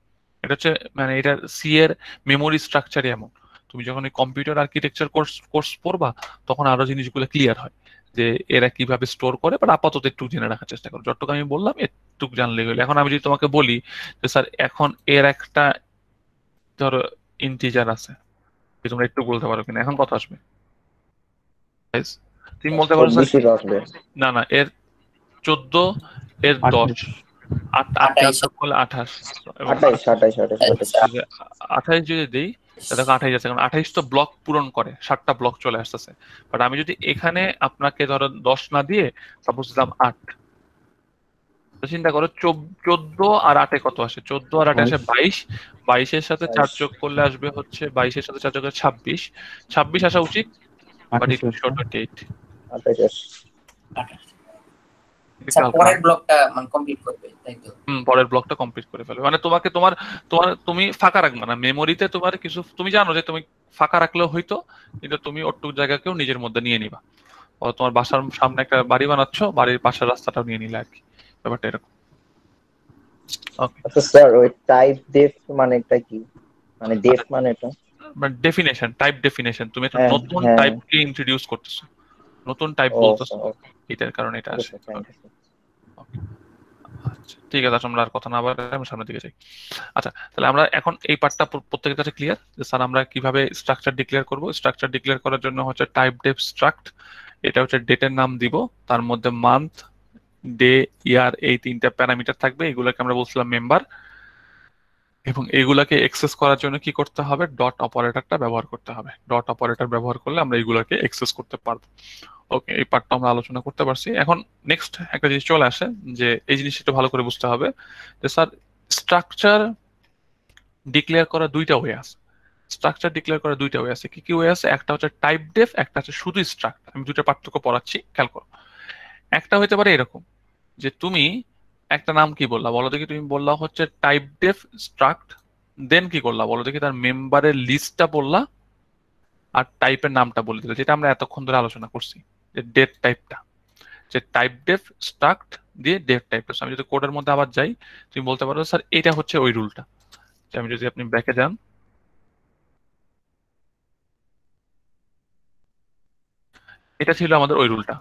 এটা হচ্ছে মানে এটা সি এর মেমোরি স্ট্রাকচারই এমন। তুমি যখন এই কম্পিউটার আর্কিটেকচার কোর্স কোর্স পড়বা, তখন আরো জিনিসগুলো ক্লিয়ার হয় যে এরা কিভাবে স্টোর করে। বাট আপাতত একটু জেনে রাখার চেষ্টা করো, যতটুকু আমি বললাম একটু জানলে হলো। এখন আমি যদি তোমাকে বলি যে স্যার এখন এর একটা ধরো ইন্টিজার আছে, যে তোমরা একটু বলতে পারো কিনা এখন কত আসবে? Guys, তুমি বলতে পারো স্যার 24 আসবে। না না, এর 14, এর 10, 8 8 28 যোগ করলে 28, এবং 28 28 28 28। আচ্ছা 28 যদি দিই দেখো 28 আছে, কারণ 28 তো ব্লক পূরণ করে, 7টা ব্লক চলে আসতেছে। বাট আমি যদি এখানে আপনাকে ধরো 10 না দিয়ে সাপোজ দিলাম 8, তো চিন্তা করো 14 আর 8 কত আসে, 14 আর 8 আসে 22, 22-এর সাথে 4 যোগ করলে আসবে হচ্ছে 22-এর সাথে 4 যোগ করলে 26, 26 আসা উচিত, বাট ইট শর্ট 28। আচ্ছা, পরের ব্লকটা মানে কমপ্লিট করবে তাই তো? পরের ব্লকটা কমপ্লিট করে ফেলবে, মানে তোমাকে তোমার তোমার তুমি ফাঁকা রাখবে না মেমোরিতে, তোমার কিছু তুমি জানো যে তুমি ফাঁকা রাখলেও হইতো, কিন্তু তুমি ওটুক জায়গাকেও নিজের মধ্যে নিয়ে নিবা। তোমার বাসার সামনে একটা বাড়ি বানাচ্ছ, বাড়ির পাশের রাস্তাটাও নিয়ে নিলে আর কি, ব্যাপারটা এরকম। ওকে, আচ্ছা স্যার, ওই টাইপ ডেফ মানেটা কি? মানে ডেফ মানেটা? ডেফিনেশন, টাইপ ডেফিনেশন, তুমি একটা হ্যাঁ নতুন হ্যাঁ। টাইপকে ইন্ট্রোডিউস করতেছো, নতুন টাইপ ও বলতেছো, স্যার, এটার কারণে এটা আসে। Thank you. আচ্ছা ঠিক আছে, আমরা আর কথা না বলে আমি সামনের দিকে যাই। আচ্ছা, তাহলে আমরা এখন এই পার্টটা প্রত্যেকের কাছে ক্লিয়ার যে স্যার আমরা কিভাবে স্ট্রাকচার ডিক্লেয়ার করব। স্ট্রাকচার ডিক্লেয়ার করার জন্য হচ্ছে টাইপ ডেফ স্ট্রাক্ট, এটা হচ্ছে ডেটের নাম দিব, তার মধ্যে মান্থ, ডে, ইয়ার, এই 3টা প্যারামিটার থাকবে, এগুলোকে আমরা বলছিলাম মেম্বার, এবং এগুলাকে এক্সেস করার জন্য কি করতে হবে, ডট অপারেটরটা ব্যবহার করতে হবে। ডট অপারেটর ব্যবহার করলে আমরা এগুলাকে এক্সেস করতে পারবো। ওকে, এই পার্টটা আমরা আলোচনা করতে পারছি। এখন নেক্সট একটা জিনিস চলে আসে, যে এই জিনিসটা একটু ভালো করে বুঝতে হবে যে স্যার স্ট্রাকচার ডিক্লেয়ার করা দুইটা ওয়ে আছে। স্ট্রাকচার ডিক্লেয়ার করা দুইটা ওয়ে আছে, কি কি ওয়ে আছে? একটা হচ্ছে টাইপ ডেফ, একটা হচ্ছে শুধু স্ট্রাক্ট। আমি দুইটা পার্থক্য পড়াচ্ছি, খেয়াল করো। একটা হতে পারে এরকম যে তুমি একটা নাম কি বললা বলো দেখি, তুমি বললা হচ্ছে টাইপ ডেফ স্ট্রাক্ট, দেন কি করলা বলো দেখি, তার মেম্বারের লিস্টটা বললা আর টাইপের নামটা বলে দিলে, যেটা আমরা এতক্ষণ ধরে আলোচনা করছি, যে ডেট টাইপটা, যে টাইপ ডেফ স্ট্রাক্ট দিয়ে ডেট টাইপটা। আমি যদি কোডের মধ্যে আবার যাই, তুমি বলতে পারো স্যার এটা হচ্ছে ওই রুলটা। আমি যদি আপনি ব্যাকে যান, এটা ছিল আমাদের ওই রুলটা,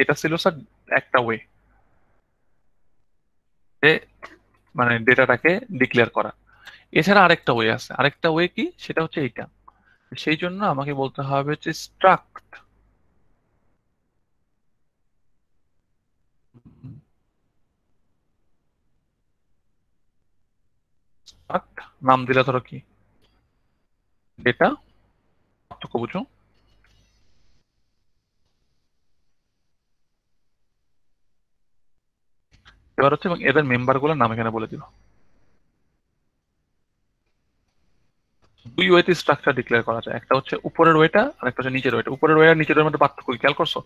এটা ছিল স্যার একটা ওয়ে যে মানে ডেটাটাকে ডিক্লেয়ার করা। এছাড়া আরেকটা ওয়ে আছে, আরেকটা ওয়ে কি, সেটা হচ্ছে এইটা। সেই জন্য আমাকে বলতে হবে যে স্ট্রাক্ট, স্ট্রাক্ট নাম দিলে ধরো কি ডেটা, পার্থক্য বুঝো। এবার হচ্ছে এবং এদের মেম্বার গুলোর নাম এখানে বলে দিব। দুই ওয়েতে স্ট্রাকচার ডিক্লেয়ার করা যায়, একটা হচ্ছে উপরের ওয়েটা আর একটা হচ্ছে নিচের ওয়েটা। উপরের ওয়ে আর নিচের ওয়ের মধ্যে পার্থক্য কি খেয়াল করছো?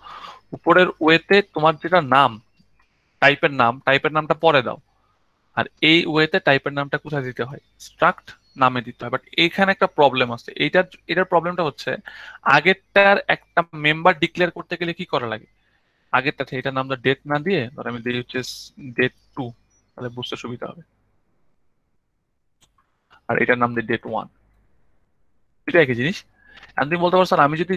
উপরের ওয়েতে তোমার যেটা নাম, টাইপের নাম, টাইপের নামটা পরে দাও, আর এই ওয়েতে টাইপের নামটা কোথায় দিতে হয়, স্ট্রাক্ট নামে দিতে হয়। বাট এইখানে একটা প্রবলেম আছে, এটার প্রবলেমটা হচ্ছে আগেরটার একটা মেম্বার ডিক্লেয়ার করতে গেলে কি করা লাগে, আগেরটা এটার নামটা ডেট না দিয়ে ধর আমি দিই হচ্ছে ডেট 2, তাহলে বুঝতে সুবিধা হবে, আর এটার নাম দিই ডেট 1, এটা একই জিনিস। আর তুমি বলতে পারো স্যার আমি যদি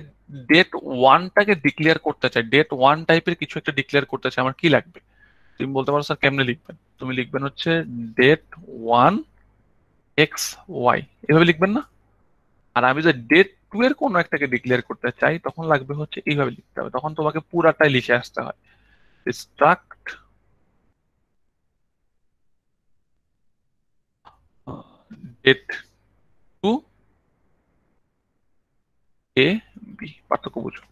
ডেট 1টাকে ডিক্লেয়ার করতে চাই, ডেট 1 টাইপের কিছু একটা ডিক্লেয়ার করতে চাই, আমার কি লাগবে? তুমি বলতে পারো স্যার কেমনে লিখবেন, তুমি লিখবেন হচ্ছে ডেট 1 এক্স ওয়াই, এভাবে লিখবেন না? আর আমি যদি ডেট 2 এর কোনো একটাকে ডিক্লেয়ার করতে চাই, তখন লাগবে হচ্ছে এইভাবে লিখতে হবে, তখন তোমাকে পুরাটাই লিখে আসতে হয়, স্ট্রাক্ট ডেট 2 এ বি, পার্থক্য বুঝো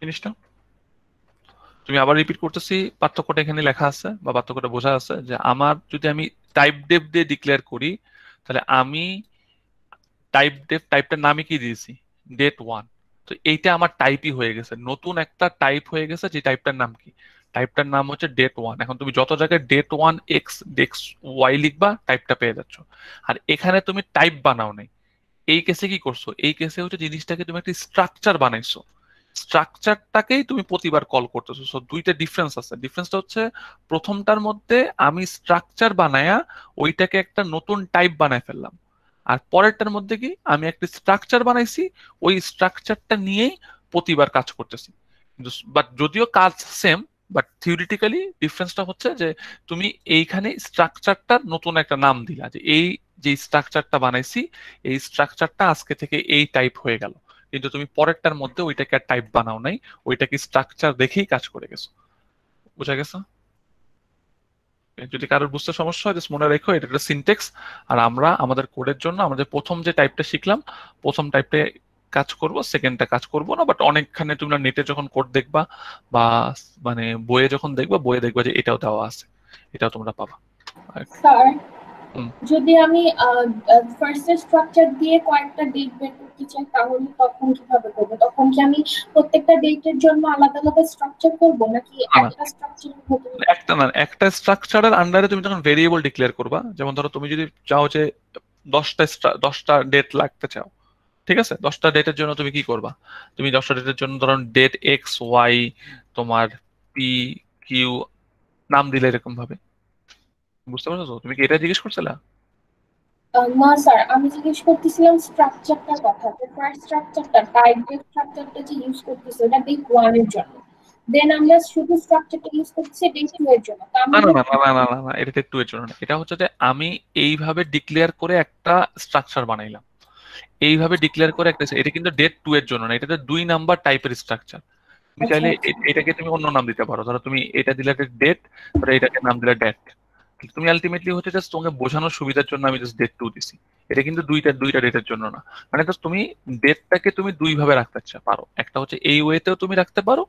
জিনিসটা। তুমি আবার রিপিট করতেছি, পার্থক্যটা এখানে লেখা আছে বা পার্থক্যটা বোঝা আছে, যে আমার যদি আমি টাইপ ডেফ দিয়ে ডিক্লেয়ার করি, তাহলে আমি টাইপ ডেফ, টাইপটার নামই কি দিয়েছি, ডেট 1, তো এইটা আমার টাইপই হয়ে গেছে, নতুন একটা টাইপ হয়ে গেছে, যে টাইপটার নাম কি, টাইপটার নাম হচ্ছে ডেট 1। এখন তুমি যত জায়গায় ডেট 1 এক্স এক্স ওয়াই লিখবা, টাইপটা পেয়ে যাচ্ছ। আর এখানে তুমি টাইপ বানাও নাই, এই কেসে কি করছো, এই কেসে হচ্ছে জিনিসটাকে তুমি একটা স্ট্রাকচার বানাইছো, স্ট্রাকচারটাকেই তুমি প্রতিবার কল করতেছো। সো দুইটা ডিফারেন্স আছে, ডিফারেন্সটা হচ্ছে প্রথমটার মধ্যে আমি স্ট্রাকচার বানায়া ওইটাকে একটা নতুন টাইপ বানায় ফেললাম, আর পরেরটার মধ্যে কি আমি একটা স্ট্রাকচার বানাইছি, ওই স্ট্রাকচারটা নিয়েই প্রতিবার কাজ করতেছি। কিন্তু বাট যদিও কাজ সেম, বাট থিওরিটিক্যালি ডিফারেন্সটা হচ্ছে যে তুমি এইখানে স্ট্রাকচারটার নতুন একটা নাম দিলা, যে এই যে স্ট্রাকচারটা বানাইছি, এই স্ট্রাকচারটা আজকে থেকে এই টাইপ হয়ে গেল, কিন্তু তুমি পরেরটার মধ্যে ওইটাকে আর টাইপ বানাও নাই, ওইটাকে স্ট্রাকচার দেখেই কাজ করে গেছো। বুঝা গেছে? যদি কারোর বুঝতে সমস্যা হয় জাস্ট মনে রেখো এটা একটা সিনটেক্স, আর আমরা আমাদের কোডের জন্য আমাদের প্রথম যে টাইপটা শিখলাম প্রথম টাইপে কাজ করব, সেকেন্ডটা কাজ করব না। বাট অনেকখানে তোমরা নেটে যখন কোড দেখবা বা মানে বইয়ে যখন দেখবা, বইয়ে দেখবা যে এটাও দেওয়া আছে, এটাও তোমরা পাবা। স্যার, হুম। যদি আমি ফার্স্ট স্ট্রাকচার দিয়ে কয়েকটা ডেট বের করতে চাই তাহলে তখন কিভাবে করবো? তখন কি আমি প্রত্যেকটা ডেটের জন্য আলাদা আলাদা স্ট্রাকচার করব নাকি না না, একটা স্ট্রাকচারের ভেতরে? একটা না, একটা স্ট্রাকচারের আন্ডারে তুমি যখন ভেরিয়েবল ডিক্লেয়ার করবা, যেমন ধরো তুমি যদি চাও যে 10টা ডেট লাগতে চাও, ঠিক আছে, 10টা ডেটের জন্য তুমি কি করবা? তুমি 10টা ডেটের জন্য ধরো ডেট এক্স ওয়াই, তোমার পি কিউ নাম দিলে এরকম ভাবে। বুঝতে পারছো তো? তুমি কি এটা জিজ্ঞেস করছিলা? না স্যার, আমি জিজ্ঞেস করতেছিলাম স্ট্রাকচারটার কথা। তো ফার্স্ট স্ট্রাকচারটা টাইপ ডেট স্ট্রাকচারটা যে ইউজ করতেছি ওটা ডেট 1 এর জন্য, দেন আমরা শুধু স্ট্রাকচারটা ইউজ করতেছি ডেট 2 এর জন্য। তো আমি না না না না না না না, এটা টেট টু এর জন্য না। এটা হচ্ছে যে আমি এইভাবে ডিক্লেয়ার করে একটা স্ট্রাকচার বানাইলাম, এইভাবে ডিক্লেয়ার করে একটা, এটা কিন্তু ডেট টু এর জন্য না, এটা 2 নাম্বার টাইপের স্ট্রাকচার। তুমি আচ্ছা চাইলে আচ্ছা এটাকে তুমি অন্য নাম দিতে পারো, ধরো তুমি এটা দিলে ডেট, ধরো এটাকে নাম দিলে ডেট। তুমি আলটিমেটলি হচ্ছে জাস্ট তোমাকে বোঝানোর সুবিধার জন্য আমি জাস্ট ডেট টু দিছি। এটা কিন্তু দুইটা ডেটের জন্য না। মানে জাস্ট তুমি ডেটটাকে তুমি দুই ভাবে রাখতে পারো, একটা হচ্ছে এই ওয়েতেও তুমি রাখতে পারো,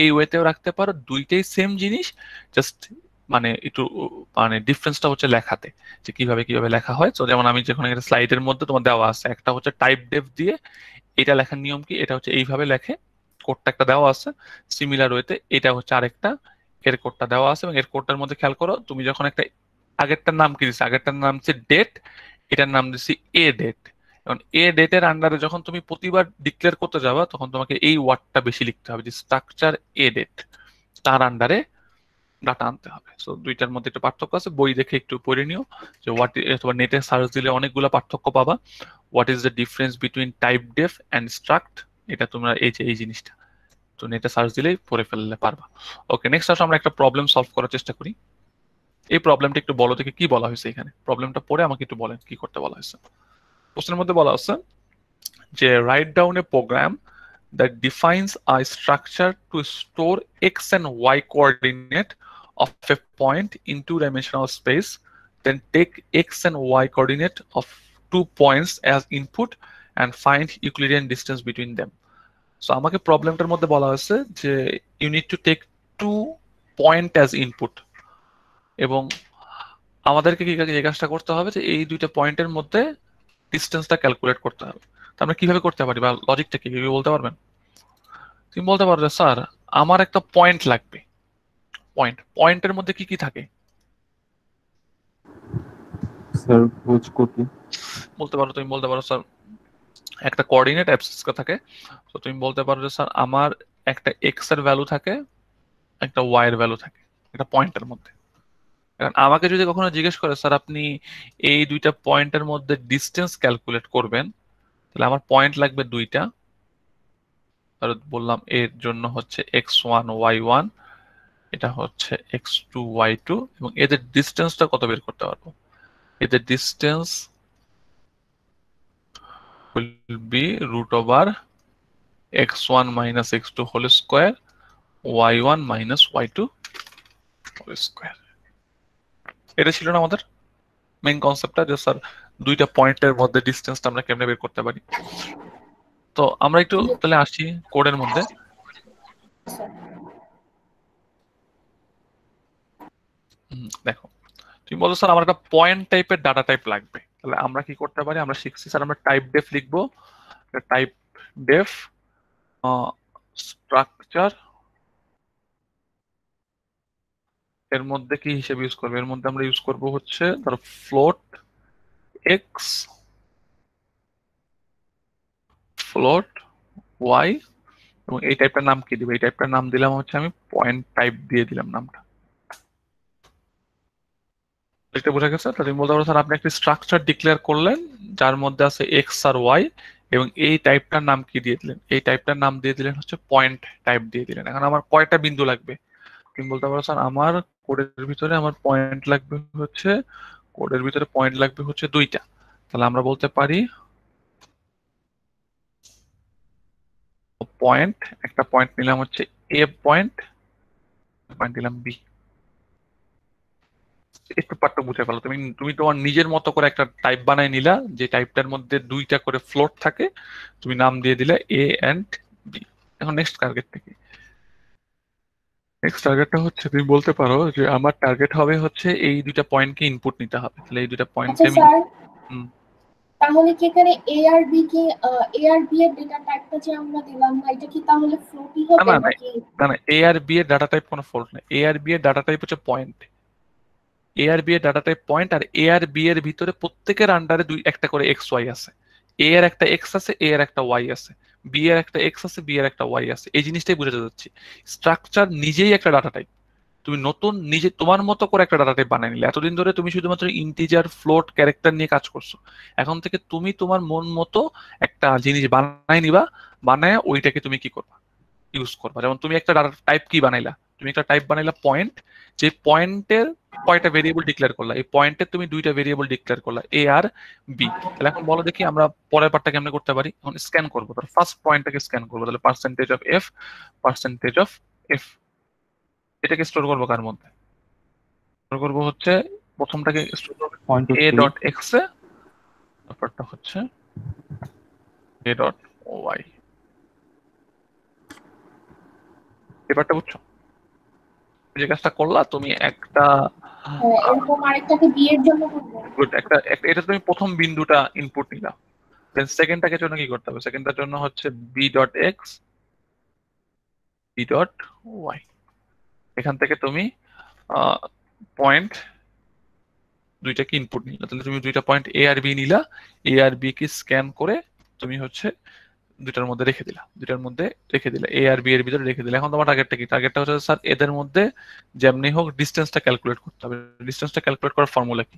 এই ওয়েতেও রাখতে পারো, দুইটাই সেম জিনিস। জাস্ট মানে একটু মানে ডিফারেন্সটা হচ্ছে লেখাতে, যে কিভাবে কিভাবে লেখা হয়। তো যেমন আমি যখন একটা স্লাইডের মধ্যে তোমার দেওয়া আছে, একটা হচ্ছে টাইপ ডেফ দিয়ে এটা লেখার নিয়ম কি, এটা হচ্ছে এইভাবে লেখে, কোডটা একটা দেওয়া আছে। সিমিলার ওয়েতে এটা হচ্ছে আরেকটা, এর কোডটা দেওয়া আছে, এবং এর কোডটার মধ্যে খেয়াল করো তুমি যখন একটা, আগেরটার নাম কি দিচ্ছে, আগেরটার নাম হচ্ছে ডেট, এটার নাম দিচ্ছি এ ডেট। এখন এ ডেটের আন্ডারে যখন তুমি প্রতিবার ডিক্লেয়ার করতে যাবা তখন তোমাকে এই ওয়ার্ডটা বেশি লিখতে হবে, যে স্ট্রাকচার এ ডেট, তার আন্ডারে ডাটা আনতে হবে। সো দুইটার মধ্যে একটু পার্থক্য আছে, বই দেখে একটু পড়ে নিও যে হোয়াট, অথবা নেটে সার্চ দিলে অনেকগুলো পার্থক্য পাবা। What is the difference between typedef and struct, এটা তোমরা এই যে এই জিনিসটা তো নেটে সার্চ দিলেই পড়ে ফেললে পারবা। ওকে, নেক্সট আসলে আমরা একটা প্রবলেম সলভ করার চেষ্টা করি। এই প্রবলেমটা একটু বলো দেখে কি বলা হয়েছে এখানে, প্রবলেমটা পড়ে আমাকে একটু বলেন কি করতে বলা হয়েছে। প্রশ্নের মধ্যে বলা হচ্ছে যে write down a program that defines a structure to store x and y coordinate of a point in two-dimensional space, then take x and y coordinate of 2 points as input and find Euclidean distance between them. So আমাকে প্রবলেমটার মধ্যে বলা হয়েছে যে you need to take 2 point as input, এবং আমাদেরকে কি এই কাজটা করতে হবে যে এই দুইটা পয়েন্টের মধ্যে ডিস্টেন্সটা ক্যালকুলেট করতে হবে। তো আমরা কিভাবে করতে পারি বা লজিকটা কি বলতে পারবেন? তুমি বলতে পারো যে স্যার আমার একটা পয়েন্ট লাগবে, পয়েন্টের মধ্যে কি কি থাকে স্যার খোঁজ কপি। বলতে পারো, তুমি বলতে পারো স্যার একটা কোঅর্ডিনেট অ্যাক্সিস থাকে। তো তুমি বলতে পারো যে স্যার আমার একটা এক্স এর ভ্যালু থাকে, একটা ওয়াই এর ভ্যালু থাকে একটা পয়েন্টের মধ্যে। এখন আমাকে যদি কখনো জিজ্ঞেস করে স্যার আপনি এই দুইটা পয়েন্টের মধ্যে ডিস্টেন্স ক্যালকুলেট করবেন, তাহলে আমার পয়েন্ট লাগবে দুইটা, আর বললাম এর জন্য হচ্ছে x1 y1, এটা হচ্ছে x2 y2, এবং এদের ডিস্টেন্সটা কত বের করতে পারবো। এদের distance will be root over x1 minus x2 whole square, y1 minus y2 whole square. এটা ছিল না আমাদের মেইন কনসেপ্টটা, যে স্যার দুইটা পয়েন্টের মধ্যে ডিস্টেন্সটা আমরা কেমনে বের করতে পারি। তো আমরা একটু তাহলে আসি কোডের মধ্যে। দেখো তুমি বলো স্যার আমার একটা পয়েন্ট টাইপের ডাটা টাইপ লাগবে, তাহলে আমরা কি করতে পারি, আমরা শিখছি স্যার আমরা টাইপ ডেফ লিখবো, টাইপ ডেফ স্ট্রাকচার, এর মধ্যে কি হিসেবে ইউজ করবো, এর মধ্যে আমরা ইউজ করব হচ্ছে ধরো ফ্লোট এক্স, ফ্লোট ওয়াই, এবং এই টাইপটার নাম কি দিব, এই টাইপটার নাম দিলাম হচ্ছে আমি পয়েন্ট টাইপ দিয়ে দিলাম নামটা। এটা বোঝা গেছে? তাহলে তুমি বলতে পারো স্যার আপনি একটা স্ট্রাকচার ডিক্লেয়ার করলেন যার মধ্যে আছে এক্স আর ওয়াই, এবং এই টাইপটার নাম কি দিয়ে দিলেন, এই টাইপটার নাম দিয়ে দিলেন হচ্ছে পয়েন্ট টাইপ দিয়ে দিলেন। এখন আমার কয়টা বিন্দু লাগবে, তুমি বলতে পারো স্যার আমার কোডের ভিতরে আমার পয়েন্ট লাগবে হচ্ছে, কোডের ভিতরে পয়েন্ট লাগবে হচ্ছে দুইটা। তাহলে আমরা বলতে পারি পয়েন্ট, একটা পয়েন্ট নিলাম হচ্ছে এ পয়েন্ট, পয়েন্ট দিলাম বি। একটু পার্টটা বুঝে ফেলো। তুমি তুমি তোমার নিজের মতো করে একটা টাইপ বানাই নিলা, যে টাইপটার মধ্যে দুইটা করে ফ্লোট থাকে, তুমি নাম দিয়ে দিলে এ এন্ড বি। এখন নেক্সট টার্গেট থেকে, নেক্সট টার্গেটটা হচ্ছে তুমি বলতে পারো যে আমার টার্গেট হবে হচ্ছে এই দুইটা পয়েন্টকে ইনপুট নিতে হবে, তাহলে এই দুইটা পয়েন্টকে আচ্ছা আমি স্যার, হুম, তাহলে কি এখানে এ আর বি কে এ আর বি এর ডেটা টাইপটা যে আমরা দিলাম না, এটা কি তাহলে ফ্লোটই না হবে না না নাকি? না না, এ আর বি এর ডাটা টাইপ কোনো ফল্ট নেই। এ আর বি এর ডাটা টাইপ হচ্ছে পয়েন্ট। এ আর বি এর ডাটা টাইপ পয়েন্ট, আর এ আর বি এর ভিতরে প্রত্যেকের আন্ডারে একটা করে এক্স ওয়াই আছে। এ এর একটা এক্স আছে, এ এর একটা ওয়াই আছে, বি এর একটা এক্স আছে, বি এর একটা ওয়াই আছে। এই জিনিসটাই বুঝাতে যাচ্ছি। স্ট্রাকচার নিজেই একটা ডাটা টাইপ। তুমি নতুন নিজে তোমার মতো করে একটা ডাটা টাইপ বানিয়ে নিলে। এতদিন ধরে তুমি শুধুমাত্র ইন্টিজার, ফ্লোট, ক্যারেক্টার নিয়ে কাজ করছো। এখন থেকে তুমি তোমার মন মতো একটা জিনিস বানাই নিবা, বানায় ওইটাকে তুমি কি করবা, ইউজ করবা। যেমন তুমি একটা ডাটা টাইপ কি বানাইলা, তুমি একটা টাইপ বানাইলা পয়েন্ট, যে পয়েন্টের কয়টা ভেরিয়েবল ডিক্লেয়ার করলা, এই পয়েন্টের তুমি দুইটা ভেরিয়েবল ডিক্লেয়ার করলা, এ আর বি। তাহলে এখন বলো দেখি আমরা পরের পার্টটা কেমনে করতে পারি। এখন স্ক্যান করবো, তাহলে ফার্স্ট পয়েন্টটাকে স্ক্যান করবো, তাহলে percentage of F, percentage of F, এটাকে স্টোর করবো কার মধ্যে, স্টোর করবো হচ্ছে প্রথমটাকে স্টোর করবো পয়েন্ট এ টু ডট এক্স এ, তারপরটা হচ্ছে এ ডট ওয়াই। ব্যাপারটা বুঝছো? যে কাজটা করলা তুমি একটা এরকম আরেকটাকে বি এর জন্য করবো? গুড, এটা তুমি প্রথম বিন্দুটা ইনপুট নিলা। দেন সেকেন্ডটাকে জন্য কি করতে হবে, সেকেন্ডটার জন্য হচ্ছে B dot X, B dot Y. এখান থেকে তুমি পয়েন্ট দুইটাকে ইনপুট নিলা, তাহলে তুমি দুইটা পয়েন্ট এ আর বি নিলা, এ আর বি কে স্ক্যান করে তুমি হচ্ছে দুইটার মধ্যে রেখে দিলা, দুইটার মধ্যে রেখে দিলা, এ আর বি এর ভিতরে রেখে দিলা। এখন তোমার টার্গেটটা কি, টার্গেটটা হচ্ছে স্যার এদের মধ্যে যেমনি হোক ডিস্টেন্সটা ক্যালকুলেট করতে হবে। ডিস্টেন্সটা ক্যালকুলেট করার ফর্মুলা কি,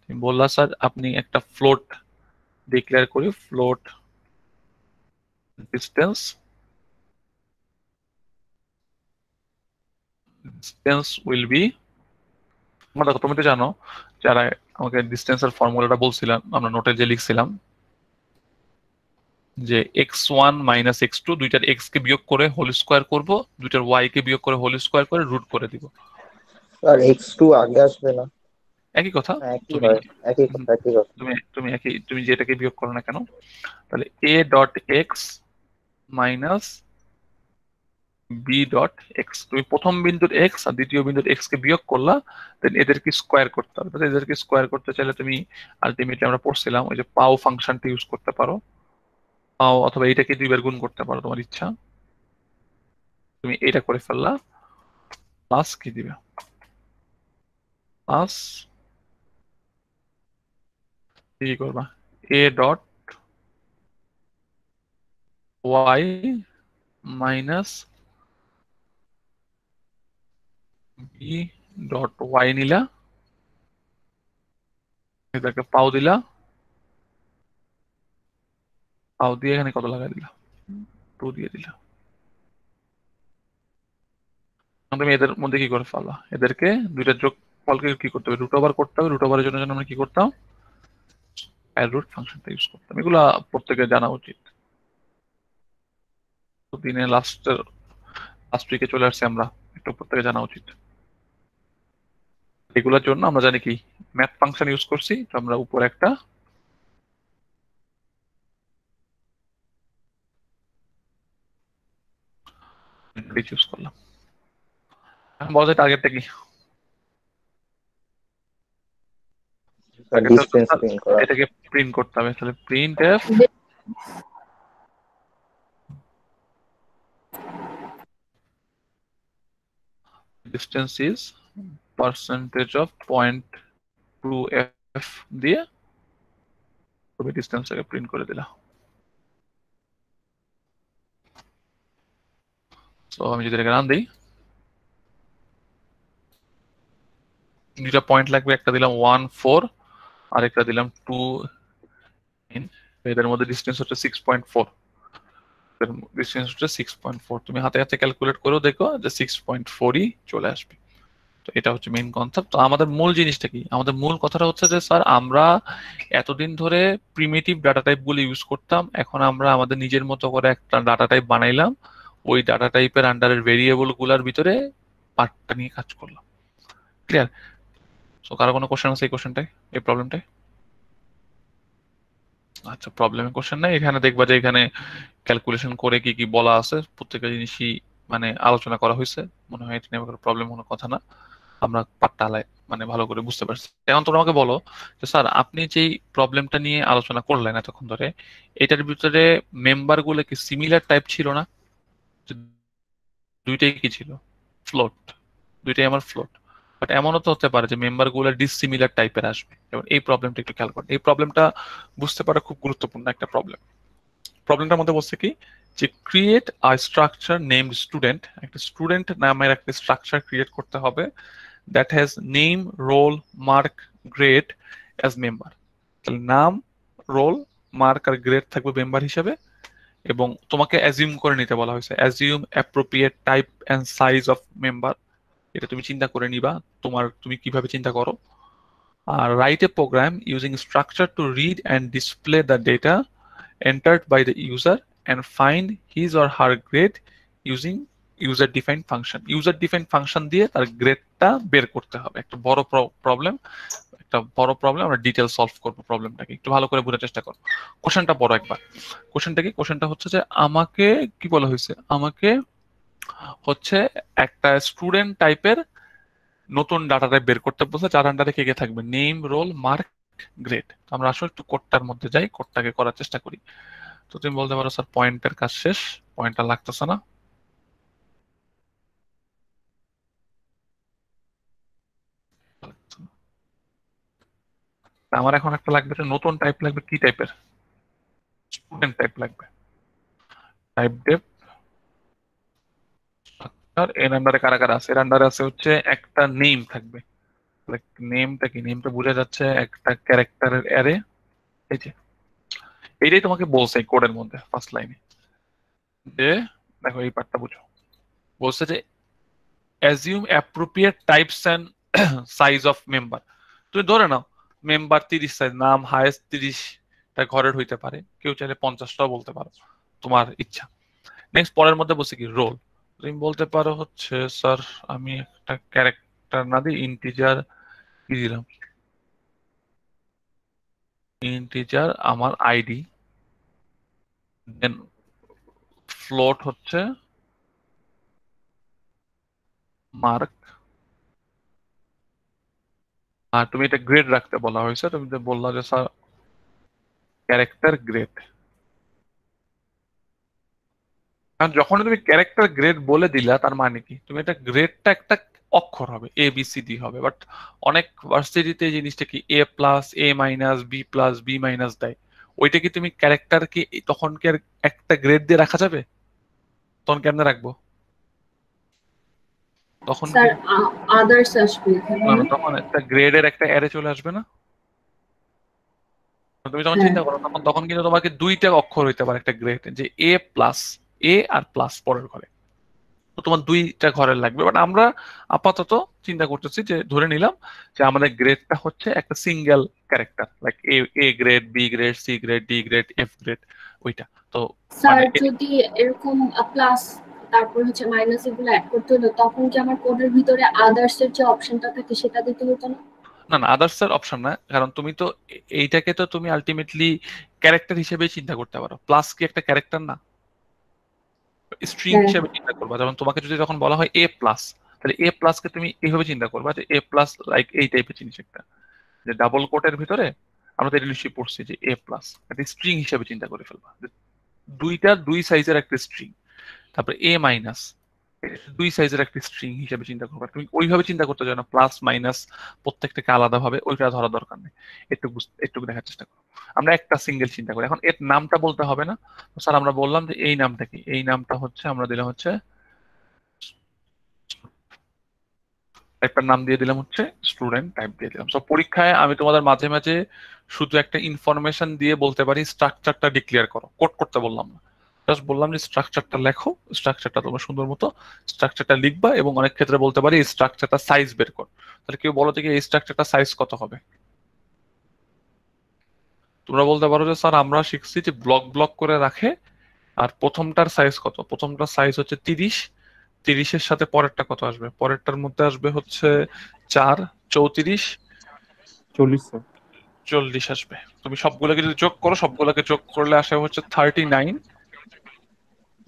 তুমি বললা স্যার আপনি একটা ফ্লোট ডিক্লেয়ার করি, float distance, distance will be, তোমরা দেখো তুমি তো জানো, যারা আমাকে ডিস্টেন্সের ফর্মুলাটা বলছিলাম আমরা নোটে যে লিখছিলাম, যে X one minus X two, দুইটার এক্স কে বিয়োগ করে হোল স্কোয়ার করবো, দুইটার ওয়াই কে বিয়োগ করে হোল স্কোয়ার করে রুট করে দিব। আর x2 আগে আসবে না? একই কথা। হ্যাঁ, একই তুমি হয়, একই কথা, একই কথা। তুমি তুমি একই, তুমি যেটাকে বিয়োগ করো না কেন, তাহলে A dot X minus B dot X, তুমি প্রথম বিন্দুর এক্স আর দ্বিতীয় বিন্দুর এক্স কে বিয়োগ করলা, দেন এদেরকে স্কোয়ার করতে হবে। তাহলে এদেরকে স্কোয়ার করতে চাইলে তুমি আলটিমেটলি আমরা পড়ছিলাম ওই যে পাও ফাংশনটা ইউজ করতে পারো, পাও, অথবা এইটাকে দুইবার গুণ করতে পারো, তোমার ইচ্ছা। তুমি এটা করে ফেললা, প্লাস কি দিবে, প্লাস কি করবা, A dot Y minus B dot Y নিলা, এটাকে পাও দিলা, পাও দিয়ে এখানে কত লাগাই দিলা, 2 দিয়ে দিলা। এখন তুমি এদের মধ্যে কি করে ফেলা, এদেরকে দুইটা যোগ ফলকে কি করতে হবে, রুট ওভার করতে হবে। রুট ওভারের জন্য আমরা কি করতাম, স্কয়ার রুট ফাংশনটা ইউজ করতাম। এগুলা প্রত্যেকের জানা উচিত। তো দিনে লাস্ট উইকে চলে আসছে, আমরা একটু প্রত্যেকে জানা উচিত। এগুলোর জন্য আমরা জানি কি ম্যাথ ফাংশন ইউজ করছি, তো আমরা উপর একটা ইউজ করলাম। এখন বলা যায় টার্গেটটা কি, টার্গেটটা ডিস্টেন্স প্রিন্ট করা। এটাকে প্রিন্ট করতে হবে। তাহলে printf distance is percentage of point two F দিয়ে তুমি ডিস্টেন্সটাকে প্রিন্ট করে দিলা। তো আমি যদি এটাকে রান দিই, দুইটা পয়েন্ট লাগবে, একটা দিলাম 1 4 আর একটা দিলাম 2 9, এদের মধ্যে ডিস্টেন্স হচ্ছে 6.4, ডিস্টেন্স হচ্ছে 6.4। তুমি হাতে হাতে ক্যালকুলেট করেও দেখো যে 6.4ই চলে আসবে। তো এটা হচ্ছে মেইন কনসেপ্ট। তো আমাদের মূল জিনিসটা কি, আমাদের মূল কথাটা হচ্ছে যে স্যার আমরা এতদিন ধরে প্রিমিটিভ ডাটা টাইপ গুলো ইউজ করতাম, এখন আমরা আমাদের নিজের মতো করে একটা ডাটা টাইপ বানাইলাম, ওই ডাটা টাইপের আন্ডারের ভেরিয়েবল গুলার ভিতরে পার্টটা নিয়ে কাজ করলাম। ক্লিয়ার? তো কারো কোনো কোশ্চেন আছে এই কোশ্চেনটাই, এই প্রবলেমটাই? আচ্ছা, প্রবলেমের কোশ্চেন নাই। এখানে দেখবা যে এখানে ক্যালকুলেশন করে কি কি বলা আছে প্রত্যেকটা জিনিসই মানে আলোচনা করা হয়েছে। মনে হয় এটা নিয়ে কোনো প্রবলেম কোনো কথা না, আমরা পাঠটা মানে ভালো করে বুঝতে পারছি। এখন তোমরা আমাকে বলো যে স্যার আপনি যেই প্রবলেমটা নিয়ে আলোচনা করলেন এতক্ষণ ধরে, এটার ভিতরে মেম্বার গুলো কি সিমিলার টাইপ ছিল না? যে দুইটাই কি ছিল? ফ্লোট। দুইটাই আমার ফ্লোট। বাট এমনও তো হতে পারে যে মেম্বার গুলো ডিসিমিলার টাইপের আসবে। যেমন এই প্রবলেমটা একটু খেয়াল করুন, এই প্রবলেমটা বুঝতে পারা খুব গুরুত্বপূর্ণ একটা প্রবলেম। প্রবলেমটার মধ্যে বলছে কি যে create a structure named student, একটা স্টুডেন্ট নামের একটা স্ট্রাকচার ক্রিয়েট করতে হবে that has name, roll, mark, grade as member. তাহলে নাম, রোল, মার্ক আর গ্রেড থাকবে মেম্বার হিসেবে, এবং তোমাকে অ্যাজিউম করে নিতে বলা হয়েছে, assume appropriate type and size of member. এটা তুমি চিন্তা করে নিবা তুমি কিভাবে চিন্তা করো। আর write a program using structure to read and display the data entered by the user and find his or her grade using user defined function. user defined function দিয়ে তার গ্রেডটা বের করতে হবে। একটা বড় প্রবলেম, আমরা ডিটেল সলভ করব। প্রবলেমটাকে একটু ভালো করে বোঝার চেষ্টা করো। কোশ্চেনটা পড়ো একবার। কোশ্চেনটা কি? কোশ্চেনটা হচ্ছে যে আমাকে কি বলা হয়েছে, আমাকে হচ্ছে একটা স্টুডেন্ট টাইপের নতুন ডাটা টাইপ বের করতে বলছে, যার আন্ডারে কে কে থাকবে, নেম, রোল, মার্ক, গ্রেড। আমরা আসলে একটু কোডটার মধ্যে যাই, কোডটাকে করার চেষ্টা করি। তো তুমি বলতে পারো স্যার পয়েন্টের কাজ শেষ, পয়েন্টটা লাগতেছে না। আমার এখন একটা লাগবে, নতুন টাইপ লাগবে। কি টাইপের? স্টুডেন্ট টাইপ লাগবে। টাইপ ডেপ স্ট্রাকচার এর আন্ডারে কারা কারা আছে? এর আন্ডারে আছে হচ্ছে একটা নেম থাকবে। নেমটা কি? নেমটা বোঝা যাচ্ছে একটা ক্যারেক্টারের অ্যারে। এই যে এইটাই তোমাকে বলছে এই কোডের মধ্যে ফার্স্ট লাইনে, যে দেখো এই পার্টটা বুঝো। বলছে যে assume appropriate types and size of member. তুমি ধরে নাও মেম্বার 30 সাইজ, নাম হাইয়েস্ট 30টা ঘরের হইতে পারে, কেউ চাইলে 50টাও বলতে পারো, তোমার ইচ্ছা। নেক্সট পরের মধ্যে বলছে কি রোল। তুমি বলতে পারো হচ্ছে স্যার আমি একটা ক্যারেক্টার না দিই, ইন্টিজার কি দিলাম, ইন্টিজার আমার আইডি, দেন ফ্লোট হচ্ছে মার্ক, আর তুমি এটা গ্রেড রাখতে বলা হয়েছে। তুমি যে বললা যে স্যার ক্যারেক্টার গ্রেড। কারণ যখন তুমি ক্যারেক্টার গ্রেড বলে দিলা তার মানে কি, তুমি এটা গ্রেডটা একটা অক্ষর হবে, এ বি সি ডি হবে। বাট অনেক ভার্সিটিতে এই জিনিসটা কি A plus, A minus, B plus, B minus দেয়। ওইটা কি তুমি ক্যারেক্টার কি তখন কি আর একটা গ্রেড দিয়ে রাখা যাবে? তখন কেমনে রাখবো? তখন কি স্যার আদার্স আসবে এখানে না, না? তখন একটা গ্রেডের একটা অ্যারে চলে আসবে না? তুমি যখন হ্যাঁ চিন্তা করো তখন তখন কিন্তু তোমাকে দুইটা অক্ষর হইতে পারে একটা গ্রেড, যে এ প্লাস, এ আর প্লাস পরের ঘরে। তো তোমার দুইটা ঘরের লাগবে। বাট আমরা আপাতত চিন্তা করতেছি যে ধরে নিলাম যে আমাদের গ্রেডটা হচ্ছে একটা single character, like A, A grade, B grade, C grade, D grade, F grade, ওইটা। তো স্যার, মানে যদি এরকম প্লাস তারপর হচ্ছে মাইনাস এগুলো অ্যাড করতে হলো, তখন কি আমার কোডের ভিতরে আদার্স এর যে অপশনটা থাকে সেটা দিতে হতো না? না না, আদার্স এর অপশন না, কারণ তুমি তো এইটাকে তো তুমি আলটিমেটলি ক্যারেক্টার হিসেবে চিন্তা করতে পারো। প্লাস কি একটা ক্যারেক্টার না? স্ট্রিং হ্যাঁ হিসেবে চিন্তা করবা। যেমন তোমাকে যদি তখন বলা হয় এ প্লাস, তাহলে এ প্লাস কে তুমি এইভাবে চিন্তা করবা যে এ প্লাস লাইক এই টাইপের জিনিস একটা, যে ডাবল কোটের ভিতরে আমরা তো এটা নিশ্চয়ই পড়ছি যে এ প্লাস একটা স্ট্রিং হিসেবে চিন্তা করে ফেলবা, যে দুই সাইজের একটা স্ট্রিং। তারপরে এ মাইনাস দুই সাইজের একটা স্ট্রিং হিসেবে চিন্তা করবা। তুমি ওইভাবে চিন্তা করতে চাও না, প্লাস মাইনাস প্রত্যেকটাকে আলাদা ভাবে, ওইটা ধরা দরকার নেই। একটু দেখার চেষ্টা করো। আমরা একটা সিঙ্গেল চিন্তা করি। এখন এর নামটা বলতে হবে না। স্যার আমরা বললাম যে এই নামটা কি, এই নামটা হচ্ছে আমরা দিলাম হচ্ছে টাইপটার নাম দিয়ে দিলাম হচ্ছে স্টুডেন্ট টাইপ দিয়ে দিলাম। সব পরীক্ষায় আমি তোমাদের মাঝে মাঝে শুধু একটা ইনফরমেশন দিয়ে বলতে পারি স্ট্রাকচারটা ডিক্লেয়ার করো, কোড করতে বললাম না, জাস্ট বললাম যে স্ট্রাকচারটা লেখো, স্ট্রাকচারটা তোমরা সুন্দর মতো স্ট্রাকচারটা লিখবা, এবং অনেক ক্ষেত্রে বলতে পারি এই স্ট্রাকচারটা সাইজ বের কর। তাহলে কেউ বলো থেকে এই স্ট্রাকচারটা সাইজ কত হবে? তোমরা বলতে পারো যে স্যার আমরা শিখছি যে ব্লক ব্লক করে রাখে, আর প্রথমটার সাইজ কত? প্রথমটার সাইজ হচ্ছে 30, 30-এর সাথে পরেরটা কত আসবে? পরেরটার মধ্যে আসবে হচ্ছে 4, 34, 40 স্যার। 40 আসবে। তুমি সবগুলোকে যদি যোগ করো, সবগুলোকে যোগ করলে আসে হচ্ছে 39।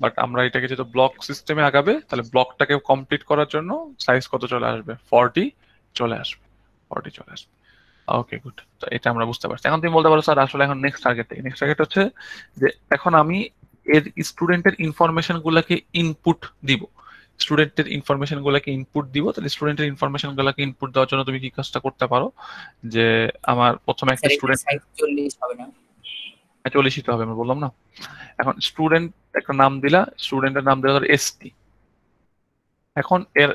বাট আমরা এটাকে যেহেতু ব্লক সিস্টেমে আগাবে, তাহলে ব্লকটাকে কমপ্লিট করার জন্য সাইজ কত চলে আসবে? 40 চলে আসবে। 40 চলে আসবে। ওকে, গুড। তো এটা আমরা বুঝতে পারছি। এখন তুমি বলতে পারো স্যার আসলে এখন নেক্সট টার্গেট, নেক্সট টার্গেট হচ্ছে যে এখন আমি এর স্টুডেন্টের ইনফরমেশন গুলাকে ইনপুট দিব। স্টুডেন্টের ইনফরমেশন গুলাকে ইনপুট দিব। তাহলে স্টুডেন্টের ইনফরমেশন গুলাকে ইনপুট দেওয়ার জন্য তুমি কি কাজটা করতে পারো, যে আমার প্রথমে একটা স্যার এটা স্টুডেন্ট সাইজ 40 হবে না? 40 দিতে হবে, আমি বললাম না। এখন স্টুডেন্ট একটা নাম দিলা, স্টুডেন্টের নাম দিলা ধরো এসটি। এখন এর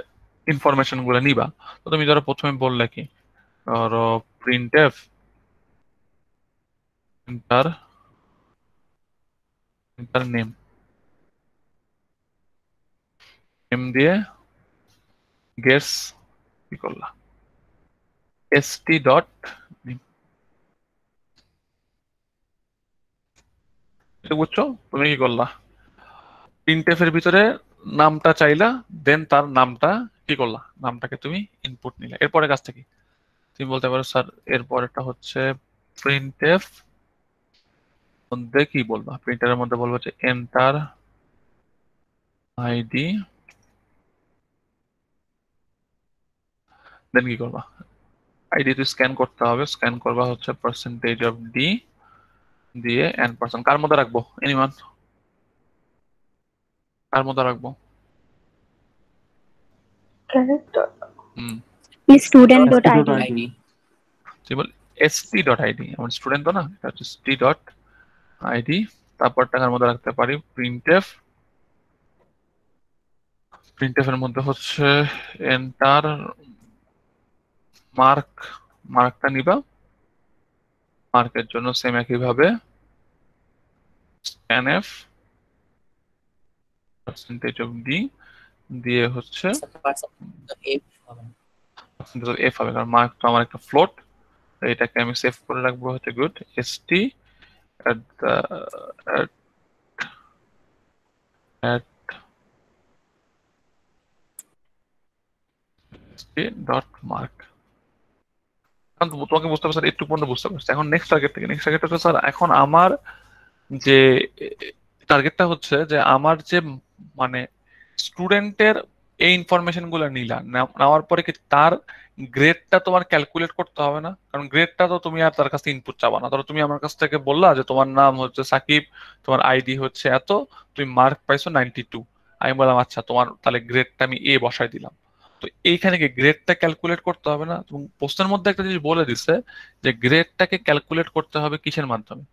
ইনফরমেশন গুলো নিবা। তো তুমি ধরো প্রথমে বললে কি, ধরো printf inter inter name, name দিয়ে গেস কি করলা, এসটি ডট নেম। বুঝছো? তুমি কি করলা, প্রিন্টএফ এর ভিতরে নামটা চাইলা, দেন তার নামটা কি করলা, নামটাকে তুমি ইনপুট নিলা। এরপরে কাজটা কি? তুমি বলতে পারো স্যার এরপরেটা হচ্ছে প্রিন্টএফ মধ্যে কি বলবা, প্রিন্টারের মধ্যে বলবো যে এন্টার আইডি, দেন কি করবা, আইডি তো স্ক্যান করতে হবে, স্ক্যান করবা হচ্ছে পার্সেন্টেজ অফ ডি দিয়ে এন পার্সেন্ট। কার মধ্যে রাখবো এনিওয়ান, কার মধ্যে রাখবো? Hmm, student dot ST ID. dot ID। তুই বল এসটি ডট আইডি, আমার স্টুডেন্ট তো না, এটা হচ্ছে এসটি ডট আইডি। তারপর টাকার মধ্যে রাখতে পারি প্রিন্টএফ, প্রিন্টএফ এর মধ্যে হচ্ছে এন্টার মার্ক, মার্কটা নিবা। মার্কের জন্য সেম একই ভাবে স্ক্যানএফ পার্সেন্টেজ অফ ডি দিয়ে হচ্ছে পার্সেন্ট এফ হবে না। এফ হবে, কারণ মার্ক তো আমার একটা ফ্লোট। এটাকে আমি সেভ করে রাখবো হচ্ছে গুড এসটি ডট মার্ক। এখন তোমাকে বুঝতে পারছো, একটু পর্যন্ত বুঝতে পারছো। এখন নেক্সট টার্গেট থেকে, নেক্সট টার্গেট হচ্ছে স্যার এখন আমার যে টার্গেটটা হচ্ছে যে আমার যে মানে স্টুডেন্টের এই ইনফরমেশন গুলো নিলা, নেওয়ার পরে কি তার গ্রেডটা তোমার ক্যালকুলেট করতে হবে না? কারণ গ্রেডটা তো তুমি আর তার কাছে ইনপুট চাবা না। ধরো তুমি আমার কাছ থেকে বললা যে তোমার নাম হচ্ছে সাকিব, তোমার আইডি হচ্ছে এত, তুমি মার্ক পাইছো 92। আমি বললাম আচ্ছা তোমার তাহলে গ্রেডটা আমি এ বসাই দিলাম। তো এইখানে কি গ্রেডটা ক্যালকুলেট করতে হবে না? এবং প্রশ্নের মধ্যে একটা জিনিস বলে দিছে যে গ্রেডটাকে ক্যালকুলেট করতে হবে কিসের মাধ্যমে?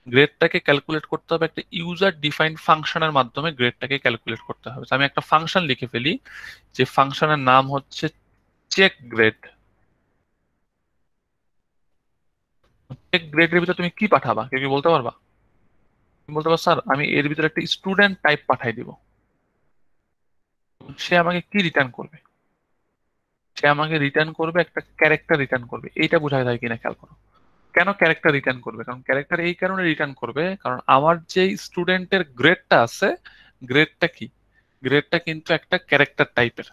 গ্রেডটাকে ক্যালকুলেট করতে হবে একটা ইউজার ডিফাইন্ড ফাংশনের মাধ্যমে। গ্রেডটাকে ক্যালকুলেট করতে হবে। তো আমি একটা ফাংশন লিখে ফেলি, যে ফাংশনের নাম হচ্ছে চেক গ্রেড। চেক গ্রেডের ভিতরে তুমি কি পাঠাবা, কেউ কি বলতে পারবা? তুমি বলতে পারো স্যার আমি এর ভিতরে একটা স্টুডেন্ট টাইপ পাঠাই দিব। সে আমাকে কি রিটার্ন করবে? সে আমাকে রিটার্ন করবে একটা ক্যারেক্টার রিটার্ন করবে। এইটা বোঝা যায় কিনা খেয়াল করো। কেন ক্যারেক্টার রিটার্ন করবে? কারণ ক্যারেক্টার এই কারণে রিটার্ন করবে, কারণ আমার যে স্টুডেন্টের গ্রেডটা আছে, গ্রেডটা কি, গ্রেডটা কিন্তু একটা ক্যারেক্টার টাইপের।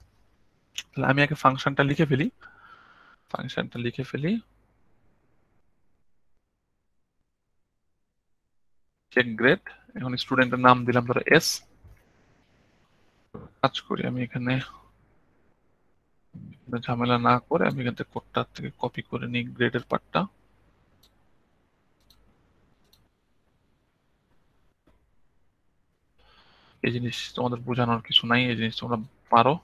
তাহলে আমি আগে ফাংশনটা লিখে ফেলি, ফাংশনটা লিখে ফেলি চেক গ্রেড। এখন স্টুডেন্টের নাম দিলাম ধরো এস। কাজ করি আমি এখানে ঝামেলা না করে, আমি এখান থেকে কোডটা থেকে কপি করে নিই গ্রেডের পার্টটা। এই জিনিস তোমাদের বোঝানোর কিছু নাই, এই জিনিস তোমরা পারো।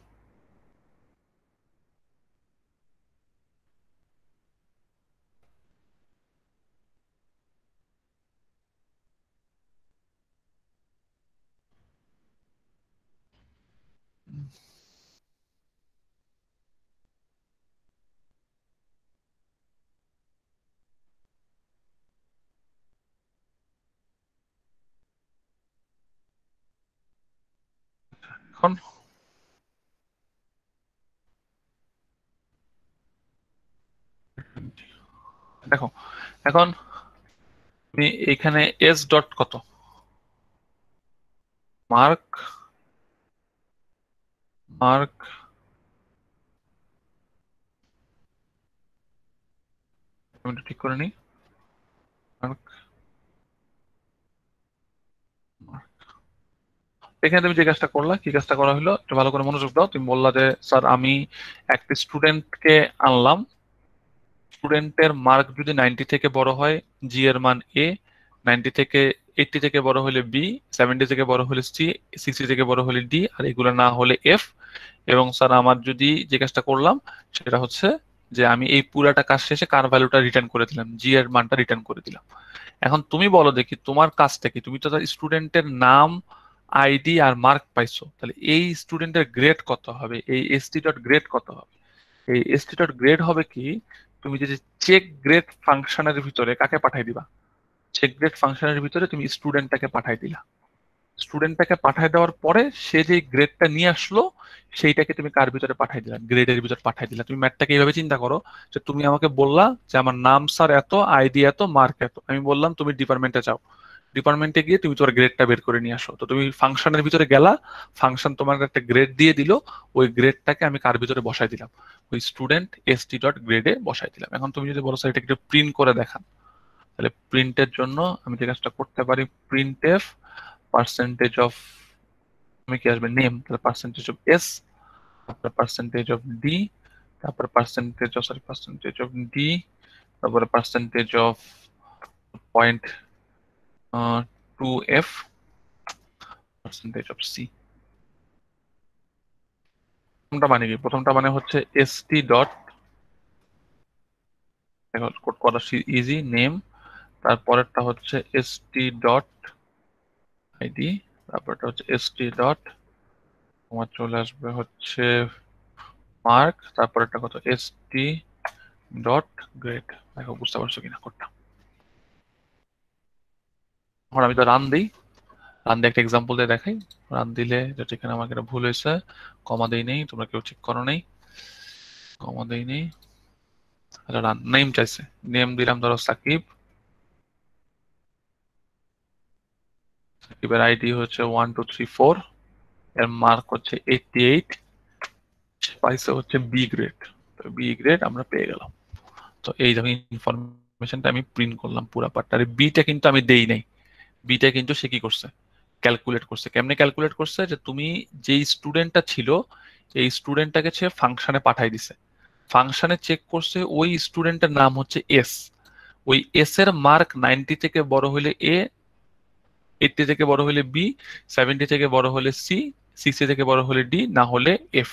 এখন দেখো, এখন তুমি এখানে এস ডট কত, মার্ক, মার্ক আমি একটু ঠিক করে নিই। এখানে তুমি যে কাজটা করলা, কি কাজটা করা হলো একটু ভালো করে মনোযোগ দাও। তুমি বললা যে স্যার আমি একটা স্টুডেন্টকে আনলাম, স্টুডেন্টের মার্ক যদি 90 থেকে বড় হয় জি এর মান এ, 90 থেকে 80 থেকে বড় হলে বি, 70 থেকে বড় হলে সি, 60 থেকে বড় হলে ডি, আর এগুলো না হলে এফ। এবং স্যার আমার যদি যে কাজটা করলাম সেটা হচ্ছে যে আমি এই পুরাটা কাজ শেষে কার ভ্যালুটা রিটার্ন করে দিলাম, জি এর মানটা রিটার্ন করে দিলাম। এখন তুমি বলো দেখি তোমার কাজটা কি, তুমি তো স্টুডেন্টের নাম, আইডি আর মার্ক পাইছো, তাহলে এই স্টুডেন্টের গ্রেড কত হবে, এই এসটি ডট গ্রেড কত হবে? এই এসটি ডট গ্রেড হবে কি, তুমি যে চেক গ্রেড ফাংশনের ভিতরে কাকে পাঠাই দিবা, চেক গ্রেড ফাংশনের ভিতরে তুমি স্টুডেন্টটাকে পাঠাই দিলা। স্টুডেন্টটাকে পাঠাই দেওয়ার পরে সে যে গ্রেডটা নিয়ে আসলো সেইটাকে তুমি কার ভিতরে পাঠাই দিলা, গ্রেডের ভিতরে পাঠাই দিলা। তুমি ম্যাথটাকে এইভাবে চিন্তা করো যে তুমি আমাকে বললা যে আমার নাম স্যার এত, আইডি এত, মার্ক এত। আমি বললাম তুমি ডিপার্টমেন্টে যাও, ডিপার্টমেন্টে গিয়ে তুমি তোমার গ্রেডটা বের করে নিয়ে আসো। তো তুমি ফাংশনের ভিতরে গেলা, ফাংশন তোমার একটা গ্রেড দিয়ে দিল, ওই গ্রেডটাকে আমি কার ভিতরে বসাই দিলাম, ওই স্টুডেন্ট এসটি ডট গ্রেডে বসাই দিলাম। এখন তুমি যদি বলো স্যার এটা একটু প্রিন্ট করে দেখান, তাহলে প্রিন্টের জন্য আমি যে কাজটা করতে পারি, প্রিন্ট এফ পার্সেন্টেজ অফ, তুমি কি আসবে নেম, তাহলে পার্সেন্টেজ অফ এস, তারপরে পার্সেন্টেজ অফ ডি, তারপরে পার্সেন্টেজ অফ ডি, তারপরে percentage of point 2f, percentage of C. প্রথমটা মানে কি, প্রথমটা মানে হচ্ছে এসটি ডট, কোড করা ইজি, নেম, তারপরেরটা হচ্ছে এসটি ডট আইডি, তারপরটা হচ্ছে এসটি ডট, তোমার চলে আসবে হচ্ছে মার্ক, তারপরেরটা কত এসটি ডট গ্রেড। দেখো বুঝতে পারছো কিনা কোডটা। এখন আমি তো রান দিই, রান দিয়ে একটা এক্সাম্পল দিয়ে দেখাই। রান দিলে যেটা এখানে আমার একটা ভুল হয়েছে, কমা দেই নেই, তোমরা কেউ ঠিক করো নেই, কমা দেই নেই। আচ্ছা রান, নেম চাইছে, নেম দিলাম ধরো সাকিব, সাকিবের আইডি হচ্ছে 1234, এর মার্ক হচ্ছে 88, পাইছে হচ্ছে বি গ্রেড। তো বি গ্রেড আমরা পেয়ে গেলাম। তো এই দেখো ইনফরমেশনটা আমি প্রিন্ট করলাম পুরো পার্টটা। আর বিটা কিন্তু আমি দেই নাই, বিটা কিন্তু সে কি করছে, ক্যালকুলেট করছে। কেমনে ক্যালকুলেট করছে, যে তুমি যেই স্টুডেন্টটা ছিল এই স্টুডেন্টটাকে সে ফাংশনে পাঠাই দিছে, ফাংশনে চেক করছে ওই স্টুডেন্টের নাম হচ্ছে এস, ওই এস এর মার্ক 90 থেকে বড় হলে এ, 80 থেকে বড় হলে বি, 70 থেকে বড় হলে সি, 60 থেকে বড় হলে ডি, না হলে এফ।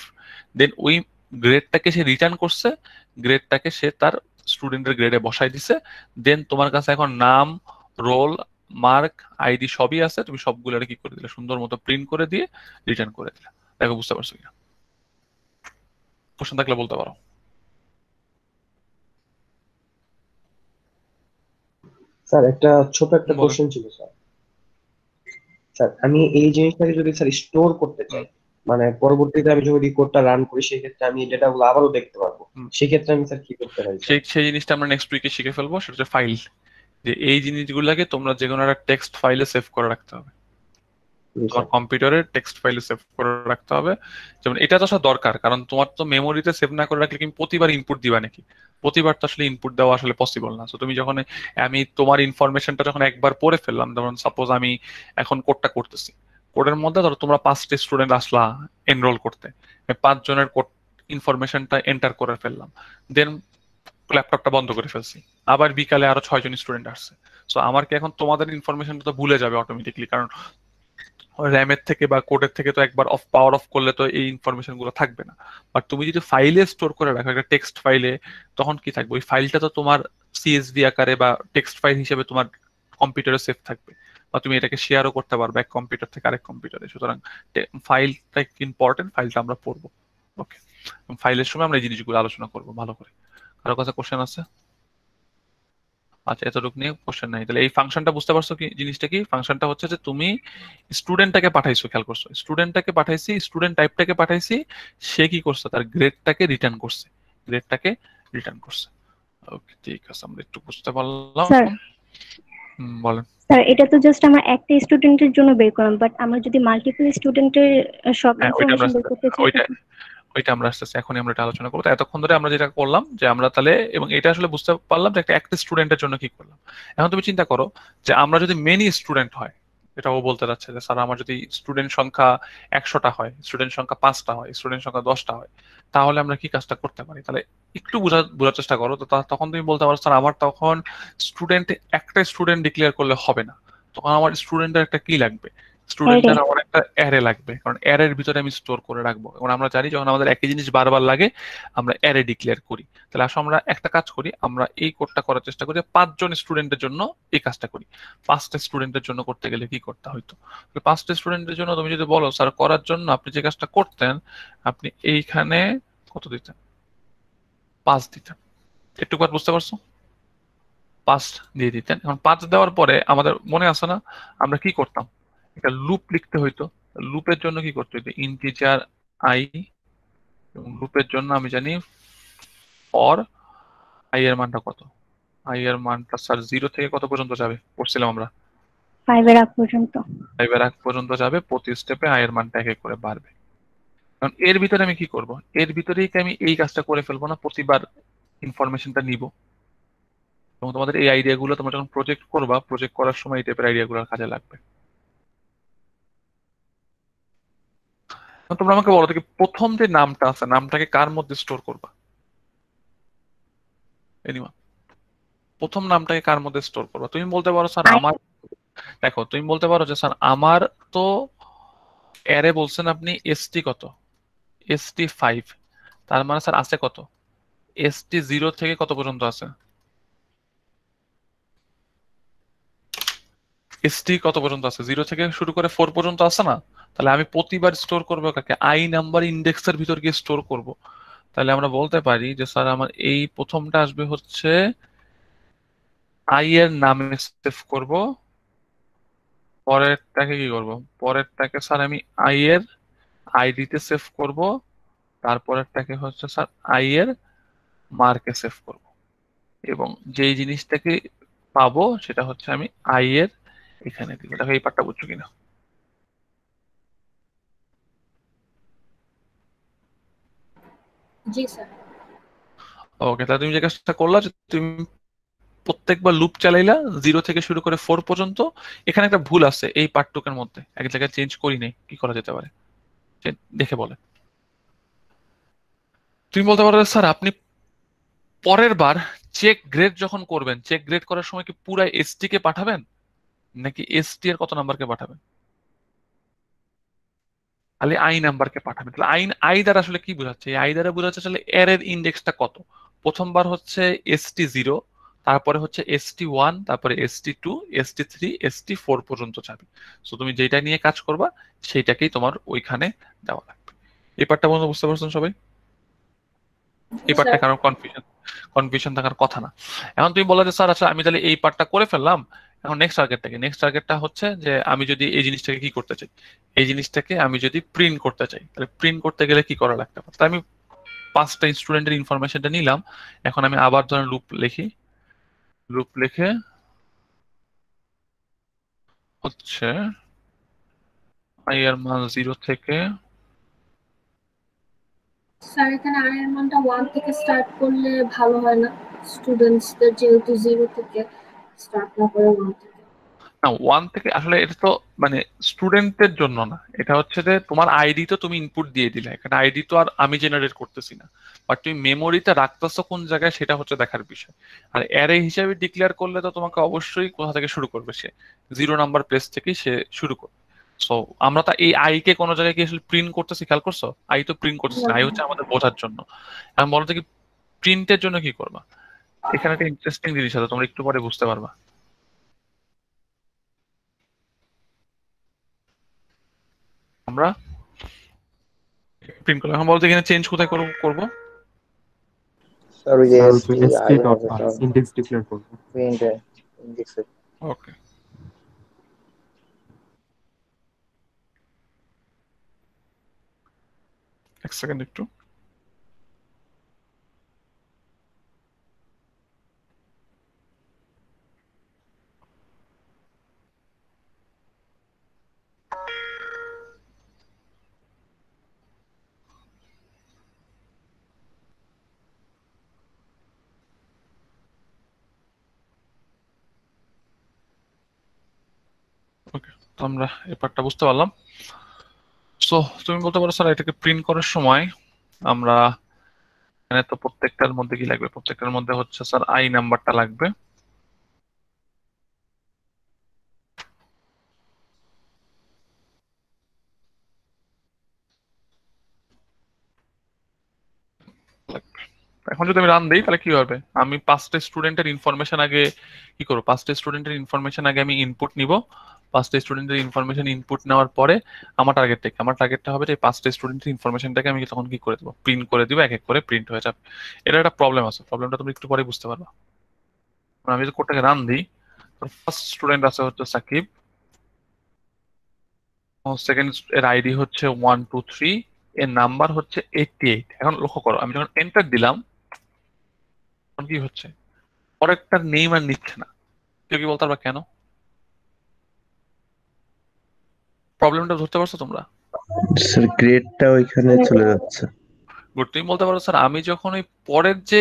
দেন ওই গ্রেডটাকে সে রিটার্ন করছে, গ্রেডটাকে সে তার স্টুডেন্টের গ্রেডে বসাই দিছে। দেন তোমার কাছে এখন নাম, রোল, মার্ক, আইডি সবই আছে, তুমি সবগুলো কি করে দিলে, সুন্দর মতো প্রিন্ট করে দিয়ে রিটার্ন করে দিলে। দেখো বুঝতে পারছো কিনা, কোশ্চেন থাকলে বলতে পারো। স্যার একটা ছোট একটা বলো। কোশ্চেন ছিল স্যার। স্যার আমি এই জিনিসটাকে যদি স্যার স্টোর করতে চাই, মানে পরবর্তীতে আমি যদি কোডটা রান করি সেক্ষেত্রে আমি এই ডেটাগুলো আবারও দেখতে পারবো, সেক্ষেত্রে আমি স্যার কি করতে পারি স্যার? সেই জিনিসটা আমরা নেক্সট উইকে শিখে ফেলবো, সেটা হচ্ছে ফাইল, যে এই জিনিসগুলোকে তোমরা যে কোনো একটা টেক্সট ফাইলে সেভ করে রাখতে হবে, জি তোমার স্যার। কম্পিউটারে টেক্সট ফাইলে সেভ করে রাখতে হবে। যেমন এটা তো আসলে দরকার, কারণ তোমার তো মেমোরিতে সেভ না করে রাখলে তুমি প্রতিবার ইনপুট দিবা নাকি, প্রতিবার তো আসলে ইনপুট দেওয়া আসলে পসিবল না। তো তুমি যখন, আমি তোমার ইনফরমেশনটা যখন একবার পড়ে ফেললাম, যেমন সাপোজ আমি এখন কোডটা করতেছি, কোডের মধ্যে ধরো তোমরা 5টা স্টুডেন্ট আসলা এনরোল করতে, 5 জনের কোড ইনফরমেশনটা এন্টার করে ফেললাম, দেন ল্যাপটপটা বন্ধ করে ফেলছি, আবার বিকালে আরো 6 জন স্টুডেন্ট আসছে। তো আমার কি এখন তোমাদের ইনফরমেশনটা তো ভুলে যাবে অটোমেটিকলি, কারণ র্যামের থেকে বা কোডের থেকে তো একবার পাওয়ার অফ করলে তো এই ইনফরমেশন গুলো থাকবে না। বাট তুমি যদি ফাইলে স্টোর করে রাখো একটা টেক্সট ফাইলে, তখন কি থাকবে, ওই ফাইলটা তো তোমার সিএসভি আকারে বা টেক্সট ফাইল হিসেবে তোমার কম্পিউটারে সেভ থাকবে, বা তুমি এটাকে শেয়ারও করতে পারবে এক কম্পিউটার থেকে আরেক কম্পিউটারে। সুতরাং ফাইলটা ইম্পর্টেন্ট, ফাইলটা আমরা পড়বো। ওকে, ফাইলের সময় আমরা এই জিনিসগুলো আলোচনা করবো ভালো করে। কারো কাছে কোশ্চেন আছে? আচ্ছা এতটুকু নিয়ে কোশ্চেন নাই। তাহলে এই ফাংশনটা বুঝতে পারছো কি, জিনিসটা কি, ফাংশনটা হচ্ছে যে তুমি স্টুডেন্টটাকে পাঠাইছো, খেয়াল করছো, স্টুডেন্টটাকে পাঠাইছি, স্টুডেন্ট টাইপটাকে পাঠাইছি, সে কি করছে, তার গ্রেডটাকে রিটার্ন করছে, গ্রেডটাকে রিটার্ন করছে। ওকে ঠিক আছে, আমরা একটু বুঝতে পারলাম। স্যার বলেন। স্যার এটা তো জাস্ট আমার একটা স্টুডেন্টের জন্য বের করলাম, বাট আমরা যদি মাল্টিপল স্টুডেন্টের সব হ্যাঁ ওইটা আমরা, ইনফরমেশন বের করতে চাই ওইটা ওইটা আমরা আসতেছি, এখনই আমরা এটা আলোচনা করবো। তো এতক্ষণ ধরে আমরা যেটা করলাম যে আমরা তাহলে, এবং এটা আসলে বুঝতে পারলাম যে একটা একটা স্টুডেন্টের জন্য কি করলাম। এখন তুমি চিন্তা করো যে আমরা যদি মেনি স্টুডেন্ট হয়, এটা ও বলতে চাচ্ছে যে স্যার আমার যদি স্টুডেন্ট সংখ্যা 100টা হয়, স্টুডেন্ট সংখ্যা 5টা হয়, স্টুডেন্ট সংখ্যা 10টা হয়, তাহলে আমরা কি কাজটা করতে পারি। তাহলে একটু বোঝার চেষ্টা করো। তো তখন তুমি বলতে পারো স্যার আমার তখন স্টুডেন্ট, একটা স্টুডেন্ট ডিক্লেয়ার করলে হবে না, তখন আমার স্টুডেন্টের একটা কি লাগবে, অ্যারে। স্টুডেন্টের আমার একটা অ্যারে লাগবে, কারণ অ্যারের ভিতরে আমি স্টোর করে রাখবো। এবং আমরা জানি যখন আমাদের একই জিনিস বারবার লাগে আমরা অ্যারে ডিক্লেয়ার করি। তাহলে আসলে আমরা একটা কাজ করি, আমরা এই কোডটা করার চেষ্টা করি 5জন স্টুডেন্টের জন্য এই কাজটা করি। 5টা স্টুডেন্টের জন্য করতে গেলে কি করতে হইতো, 5টা স্টুডেন্টের জন্য তুমি যদি বলো স্যার করার জন্য আপনি যে কাজটা করতেন, আপনি এইখানে কত দিতেন, 5 দিতেন। একটু বার বুঝতে পারছো, 5 দিয়ে দিতেন। এখন 5 দেওয়ার পরে আমাদের মনে আছে না আমরা কি করতাম, একটা লুপ লিখতে হইতো। লুপের জন্য কি করতে হইতো, ইন্টিজার আই, এবং লুপের জন্য আমি জানি ফর আই এর মানটা কত, আই এর মানটা স্যার 0 থেকে কত পর্যন্ত যাবে পড়ছিলাম আমরা, 5 এর আগ পর্যন্ত। 5 এর আগ পর্যন্ত যাবে, প্রতি স্টেপে আই এর মানটা এক এক করে বাড়বে। কারণ এর ভিতরে আমি কি করব, এর ভিতরেই কি আমি এই কাজটা করে ফেলবো না, প্রতিবার ইনফরমেশনটা নিব। এবং তোমাদের এই আইডিয়া গুলো তোমরা যখন প্রজেক্ট করবা, প্রজেক্ট করার সময় এই টাইপের আইডিয়া গুলো কাজে লাগবে। এখন তোমরা আমাকে বলো দেখি, প্রথম যে নামটা আছে নামটাকে কার মধ্যে স্টোর করবা, এনিওয়ান, প্রথম নামটাকে কার মধ্যে স্টোর করবা। তুমি বলতে পারো স্যার আই। আমার, দেখো তুমি বলতে পারো যে স্যার আমার তো অ্যারে বলছেন আপনি এসটি কত, এসটি 5, তার মানে স্যার আছে কত, এসটি 0 থেকে কত পর্যন্ত আছে, এসটি কত পর্যন্ত আছে, 0 থেকে শুরু করে 4 পর্যন্ত আছে না। তাহলে আমি প্রতিবার স্টোর করবো কাকে, আই নাম্বার ইন্ডেক্সের ভিতর গিয়ে স্টোর করব। তাহলে আমরা বলতে পারি যে স্যার আমার এই প্রথমটা আসবে হচ্ছে আই এর নামে সেভ করব, পরেরটাকে কি করব, পরেরটাকে স্যার আমি আই এর আইডিতে সেভ করব, তারপরেরটাকে হচ্ছে স্যার আই এর মার্কে সেভ করব, এবং যেই জিনিসটাকে পাবো সেটা হচ্ছে আমি আই এর এখানে দিব। দেখো এই পার্টটা বুঝছো কিনা। জি স্যার। ওকে, তাহলে তুমি যে কাজটা করলা যে তুমি প্রত্যেকবার লুপ চালাইলা 0 থেকে শুরু করে 4 পর্যন্ত। এখানে একটা ভুল আছে এই পার্টটুকের মধ্যে, এক জায়গায় চেঞ্জ করি নাই, কি করা যেতে পারে দেখে বলে। তুমি বলতে পারো স্যার আপনি পরের বার চেক গ্রেড যখন করবেন, চেক গ্রেড করার সময় কি পুরো এসটি কে পাঠাবেন নাকি এসটি এর কত নাম্বারকে পাঠাবেন, তাহলে আই নাম্বারকে পাঠাবেন। তাহলে আই আই দ্বারা আসলে কি বোঝাচ্ছে, এই আই দ্বারা বোঝাচ্ছে আসলে এর এর ইন্ডেক্সটা কত। প্রথমবার হচ্ছে এসটি 0, তারপরে হচ্ছে এসটি 1, তারপরে এসটি 2, এসটি 3, এসটি 4 পর্যন্ত যাবে। সো তুমি যেটা নিয়ে কাজ করবা সেইটাকেই তোমার ওইখানে দেওয়া লাগবে। এই পার্টটা বন্ধু বুঝতে পারছেন সবাই, জি এই পার্টটা স্যার। কারণ কনফিউশন থাকার কথা না। এখন তুমি বললে যে স্যার আচ্ছা আমি তাহলে এই পার্টটা করে ফেললাম, এখন নেক্সট টার্গেটটা কি, নেক্সট টার্গেটটা হচ্ছে যে আমি যদি এই জিনিসটাকে কি করতে চাই, এই জিনিসটাকে আমি যদি প্রিন্ট করতে চাই, তাহলে প্রিন্ট করতে গেলে কি করা লাগতে পারে। তাই আমি 5টা স্টুডেন্টের ইনফরমেশনটা নিলাম, এখন আমি আবার ধরেন লুপ লিখি, লুপ লিখে হচ্ছে আই এর মান 0 থেকে, স্যার এখানে আই এর মানটা 1 থেকে স্টার্ট করলে ভালো হয় না, স্টুডেন্টসদের যেহেতু 0 থেকে স্টার্ট না করে 1 থেকে। না 1 থেকে আসলে এটা তো মানে স্টুডেন্টের জন্য না, এটা হচ্ছে যে তোমার আইডি তো তুমি ইনপুট দিয়ে দিলে, এখানে আইডি তো আর আমি জেনারেট করতেছি না, বাট তুমি মেমোরিতে রাখতেছো কোন জায়গায় সেটা হচ্ছে দেখার বিষয়। আর অ্যারে হিসাবে ডিক্লেয়ার করলে তো তোমাকে অবশ্যই কোথা থেকে শুরু করবে, সে 0 নাম্বার প্লেস থেকেই সে শুরু করবে। সো আমরা তো এই আই কে কোনো জায়গায় কি আসলে প্রিন্ট করতেছি, খেয়াল করছো, আই তো প্রিন্ট করতেছি না, আই হচ্ছে আমাদের বোঝার জন্য। এখন বলো তো কি প্রিন্টের জন্য কি করবা, এখানে একটা ইন্টারেস্টিং জিনিস আছে, তোমরা একটু পরে বুঝতে পারবা। আমরা প্রিন্ট করলাম, এখন বলতে এখানে চেঞ্জ কোথায় করবো। স্যার ওই যে স্যার হচ্ছে এসটি এসটি আই ডট হবে আর স্যার, ইন্ডেক্স ডিক্লেয়ার করবো। প্রিন্ট ইন্ডেক্সে। ওকে, এক সেকেন্ড একটু। তো আমরা এই পার্টটা বুঝতে পারলাম। সো তুমি বলতে পারো স্যার এটাকে প্রিন্ট করার সময় আমরা এখানে তো প্রত্যেকটার মধ্যে কি লাগবে, প্রত্যেকটার মধ্যে হচ্ছে স্যার আই নাম্বারটা লাগবে। এখন যদি আমি রান দিই তাহলে কি হবে, আমি 5টা স্টুডেন্টের ইনফরমেশন আগে কি করবো, 5টা স্টুডেন্টের ইনফরমেশন আগে আমি ইনপুট নিব। 5টা স্টুডেন্টের ইনফরমেশন ইনপুট নেওয়ার পরে আমার টার্গেটটা হবে যে 5টা স্টুডেন্টের ইনফরমেশনটাকে আমি তখন কি করে দেবো, প্রিন্ট করে দিব, এক এক করে প্রিন্ট হয়ে যাবে। এটা একটা প্রবলেম আছে, প্রবলেমটা তুমি একটু পরে বুঝতে পারবা। আমি যদি কোডটাকে রান দিই, ফার্স্ট স্টুডেন্ট আছে হচ্ছে সাকিব, সেকেন্ড এর আইডি হচ্ছে 123, এর নাম্বার হচ্ছে 88। এখন লক্ষ্য করো আমি যখন এন্টার দিলাম তখন কি হচ্ছে, পরেরটার নেম আর নিচ্ছে না। কেউ কি বলতে পারবা কেন? প্রবলেমটা ধরতে পারছো তোমরা? স্যার গ্রেডটা ওইখানে চলে যাচ্ছে। গুড, তুমি বলতে পারো স্যার আমি যখন ওই পরের যে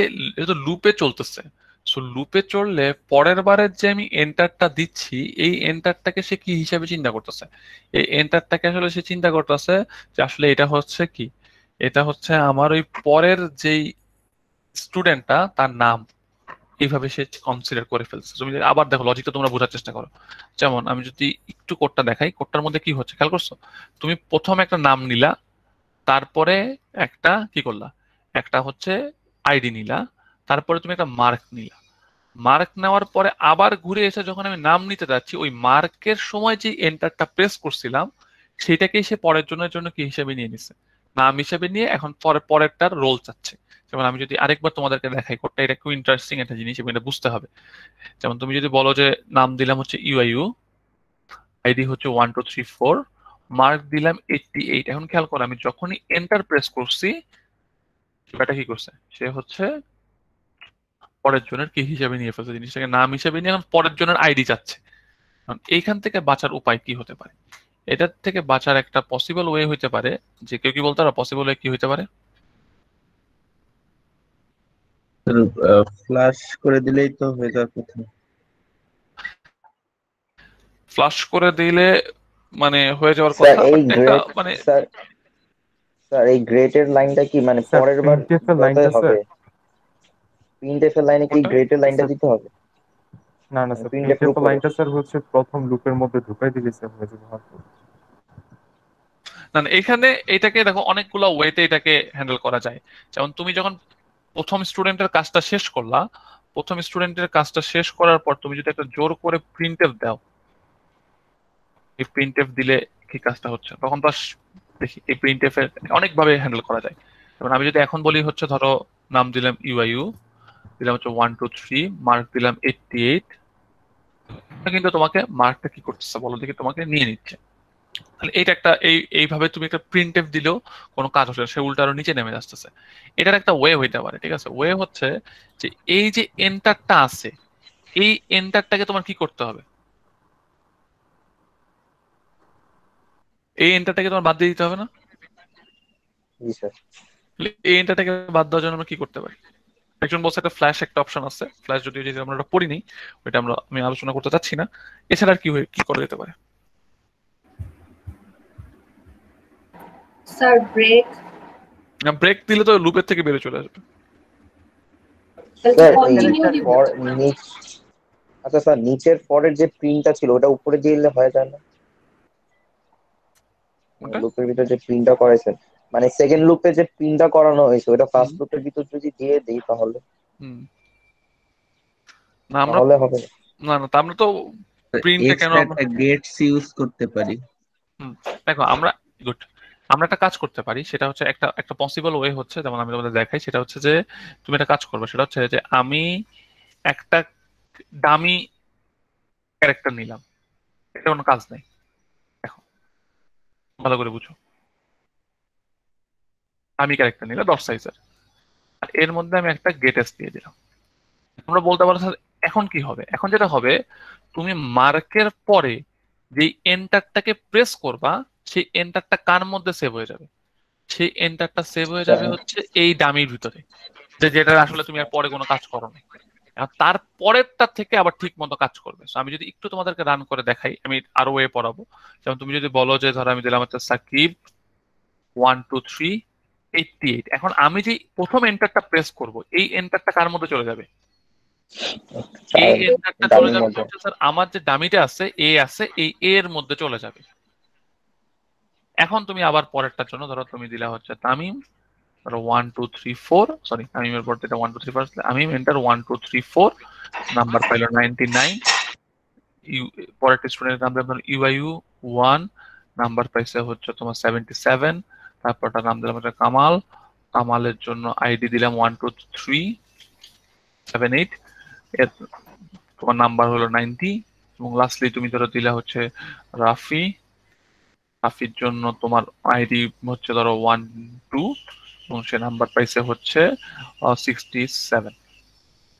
লুপে চলতেছে, সো লুপে চললে পরের বারের যে আমি এন্টারটা দিচ্ছি এই এন্টারটাকে সে কি হিসাবে চিন্তা করতেছে, এই এন্টারটাকে আসলে সে চিন্তা করতেছে যে আসলে এটা হচ্ছে কি, এটা হচ্ছে আমার ওই পরের যেই স্টুডেন্টটা তার নাম, এইভাবে সে কনসিডার করে ফেলছে। তুমি যদি আবার দেখো লজিকটা তোমরা বোঝার চেষ্টা করো। যেমন আমি যদি একটু কোডটা দেখাই, কোডটার মধ্যে কি হচ্ছে খেয়াল করছো, তুমি প্রথম একটা নাম নিলা, তারপরে একটা কি করলা, একটা হচ্ছে আইডি নিলা, তারপরে তুমি একটা মার্ক নিলা। মার্ক নেওয়ার পরে আবার ঘুরে এসে যখন আমি নাম নিতে যাচ্ছি ওই মার্কের সময় যে এন্টারটা প্রেস করছিলাম সেটাকেই সে পরের জন্য কি হিসেবে নিয়ে নিছে, নাম হিসেবে নিয়ে এখন পরেরটার রোল চাচ্ছে। যেমন আমি যদি আরেকবার তোমাদেরকে দেখাই কোডটা, এটা খুব ইন্টারেস্টিং একটা জিনিস এবং এটা বুঝতে হবে। যেমন তুমি যদি বলো যে নাম দিলাম হচ্ছে ইউআইইউ, আইডি হচ্ছে 1234, মার্ক দিলাম 88। এখন খেয়াল করো আমি যখনই এন্টার প্রেস করছি সেটা কি করছে, সে হচ্ছে পরের জনের কি হিসাবে নিয়ে ফেলছে, জিনিসটাকে নাম হিসাবে নিয়ে এখন পরের জনের আইডি চাচ্ছে। এইখান থেকে বাঁচার উপায় কি হতে পারে, এটার থেকে বাঁচার একটা পসিবল ওয়ে হইতে পারে যে কেউ কি বলতে পারো পসিবল ওয়ে কি হইতে পারে? ফ্লাশ করে দিলেই তো হয়ে যাওয়ার কথা। ফ্লাশ করে দিলে মানে হয়ে যাওয়ার স্যার কথা, এই বাট একটা গ্রেড মানে স্যার স্যার এই গ্রেটের লাইনটা কি মানে স্যার পরের বার প্রিন্টএফ এর যতই লাইনটা হবে স্যার, প্রিন্টএফ এর লাইনে কি কোনটা? গ্রেটের লাইনটা স্যার দিতে হবে? না মানে স্যার প্রিন্টএফ এর প্রিন্টএফ এর উপরে লাইনটা স্যার হচ্ছে প্রথম লুপের মধ্যে ঢুকাই দিলে স্যার হয়ে যাবে হয়তো। না না, এখানে এটাকে দেখো অনেকগুলো ওয়েতে এটাকে হ্যান্ডেল করা যায়। যেমন তুমি যখন প্রথম স্টুডেন্টের কাজটা শেষ করলা, প্রথম স্টুডেন্টের কাজটা শেষ করার পর তুমি যদি একটা জোর করে প্রিন্টএফ দাও, এই প্রিন্টএফ দিলে কি কাজটা হচ্ছে তখন তো দেখি এই প্রিন্টএফ এর অনেকভাবে হ্যান্ডেল করা যায়। যেমন আমি যদি এখন বলি হচ্ছে ধরো নাম দিলাম ইউআইইউ, দিলাম হচ্ছে 123, মার্ক দিলাম 88, কিন্তু তোমাকে মার্কটা কি করতেছে বলো দেখি, তোমাকে নিয়ে নিচ্ছে। তাহলে এইটা একটা এইভাবে তুমি একটা প্রিন্টএফ দিলেও কোনো কাজ হচ্ছে না, সে উল্টা আরো নিচে নেমে আসতেছে। এটার একটা ওয়ে হইতে পারে, ঠিক আছে? ওয়ে হচ্ছে যে এই যে এন্টারটা আছে এই এন্টারটাকে তোমার কি করতে হবে, এই এন্টারটাকে তোমার বাদ দিয়ে দিতে হবে না? জি স্যার। তাহলে এই এন্টারটাকে বাদ দেওয়ার জন্য আমরা কি করতে পারি? একজন বলছে একটা ফ্ল্যাশ একটা অপশন আছে, ফ্ল্যাশ যদি যদি আমরা ওটা পড়িনি, ওইটা আমি আলোচনা করতে চাচ্ছি না। এছাড়া আর কি করা যেতে পারে? স্যার ব্রেক, ব্রেক দিলে তো লুপের থেকে বেরিয়ে চলে আসবে। স্যার এই কন্টিনিউ দিব। আচ্ছা স্যার নিচের পরের যে প্রিন্টটা ছিল ওটা উপরে দিলে হয়ে যায় না? ওটা লুপের ভিতর যে প্রিন্টটা করাইছেন মানে সেকেন্ড লুপে যে প্রিন্টটা করানো হয়েছে ওটা ফার্স্ট লুপের ভিতর যদি দিয়ে দিই তাহলে হুম না আমরা তাহলে হবে না? না না তা আমরা তো প্রিন্টে কেন এক্সট্রা একটা গেটস ইউজ করতে পারি। দেখো আমরা গুড, আমরা একটা কাজ করতে পারি, সেটা হচ্ছে একটা একটা পসিবল ওয়ে হচ্ছে, যেমন আমি তোমাদের দেখাই, সেটা হচ্ছে যে তুমি একটা কাজ করবে, সেটা হচ্ছে যে আমি একটা ডামি ক্যারেক্টার নিলাম, এটা কোনো কাজ নেই। দেখো ভালো করে বুঝো, আমি ক্যারেক্টার নিলাম 10 সাইজের, আর এর মধ্যে আমি একটা গেটেস দিয়ে দিলাম। তোমরা বলতে পারো স্যার এখন কি হবে, এখন যেটা হবে তুমি মার্কের পরে যেই এন্টারটাকে প্রেস করবা সেই এন্টারটা কার মধ্যে সেভ হয়ে যাবে, সেই এন্টারটা সেভ হয়ে যাবে হচ্ছে এই ডামির ভিতরে, যেটা আসলে তুমি আর পরে কোনো কাজ করো না। এখন তারপরেরটা থেকে আবার ঠিক মতো কাজ করবে। So, আমি যদি একটু তোমাদেরকে রান করে দেখাই, আমি আরো ওয়ে পড়াবো। যেমন তুমি যদি বলো যে ধরো আমি দিলাম হচ্ছে সাকিব 1 2 3 88, এখন আমি যে প্রথম এন্টারটা প্রেস করব, এই এন্টারটা কার মধ্যে চলে যাবে? এই এন্টারটা চলে ডামির যাবে মধ্যে। হচ্ছে স্যার আমার যে ডামিটা আছে এ আছে, এই এ এর মধ্যে চলে যাবে। এখন তুমি আবার পরেরটার জন্য ধরো তুমি দিলা হচ্ছে তামিম, ধরো 1 2 3 4, সরি তামিমের পর যেটা 1 2 3 4, তামিম এন্টার 1 2 3 4, নাম্বার পাইলো 99। পরেরটা স্টুডেন্টের নাম দিলাম ইউআইউ 1, নাম্বার পাইছে হচ্ছে তোমার 77। তারপরটা নাম দিলাম হচ্ছে কামাল, কামালের জন্য আইডি দিলাম 1 2 3 7 8, এর তোমার নাম্বার হলো 90। এবং লাস্টলি তুমি ধরো দিলা হচ্ছে রাফি, রাফির জন্য তোমার আইডি হচ্ছে ধরো 1 2, এবং সে নাম্বার পাইছে হচ্ছে 67।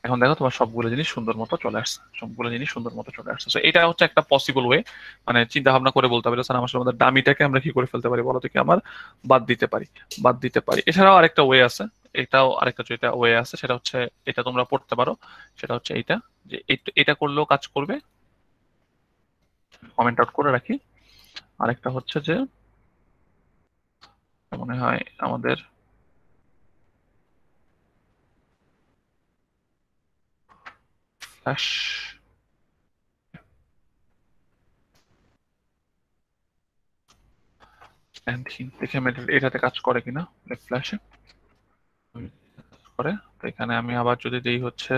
এখন দেখো তোমার সবগুলো জিনিস সুন্দর মতো চলে আসছে, সবগুলো জিনিস সুন্দর মতো চলে আসছে। So, এটা হচ্ছে একটা পসিবল ওয়ে, মানে চিন্তা ভাবনা করে বলতে হবে স্যার আমার আমাদের ডামিটাকে আমরা কি করে ফেলতে পারি বলো তো, কি আমার বাদ দিতে পারি, বাদ দিতে পারি। এছাড়াও আরেকটা ওয়ে আছে, এটাও আরেকটা যেটা ওয়ে আছে সেটা হচ্ছে, এটা তোমরা পড়তে পারো, সেটা হচ্ছে এইটা, যে এটা করলেও কাজ করবে। কমেন্ট আউট করে রাখি। আরেকটা হচ্ছে যে মনে হয় আমাদের ফ্ল্যাশ দেখে আমি এটাতে কাজ করে কিনা, ফ্ল্যাশে করে। তো এখানে আমি আবার যদি দেই হচ্ছে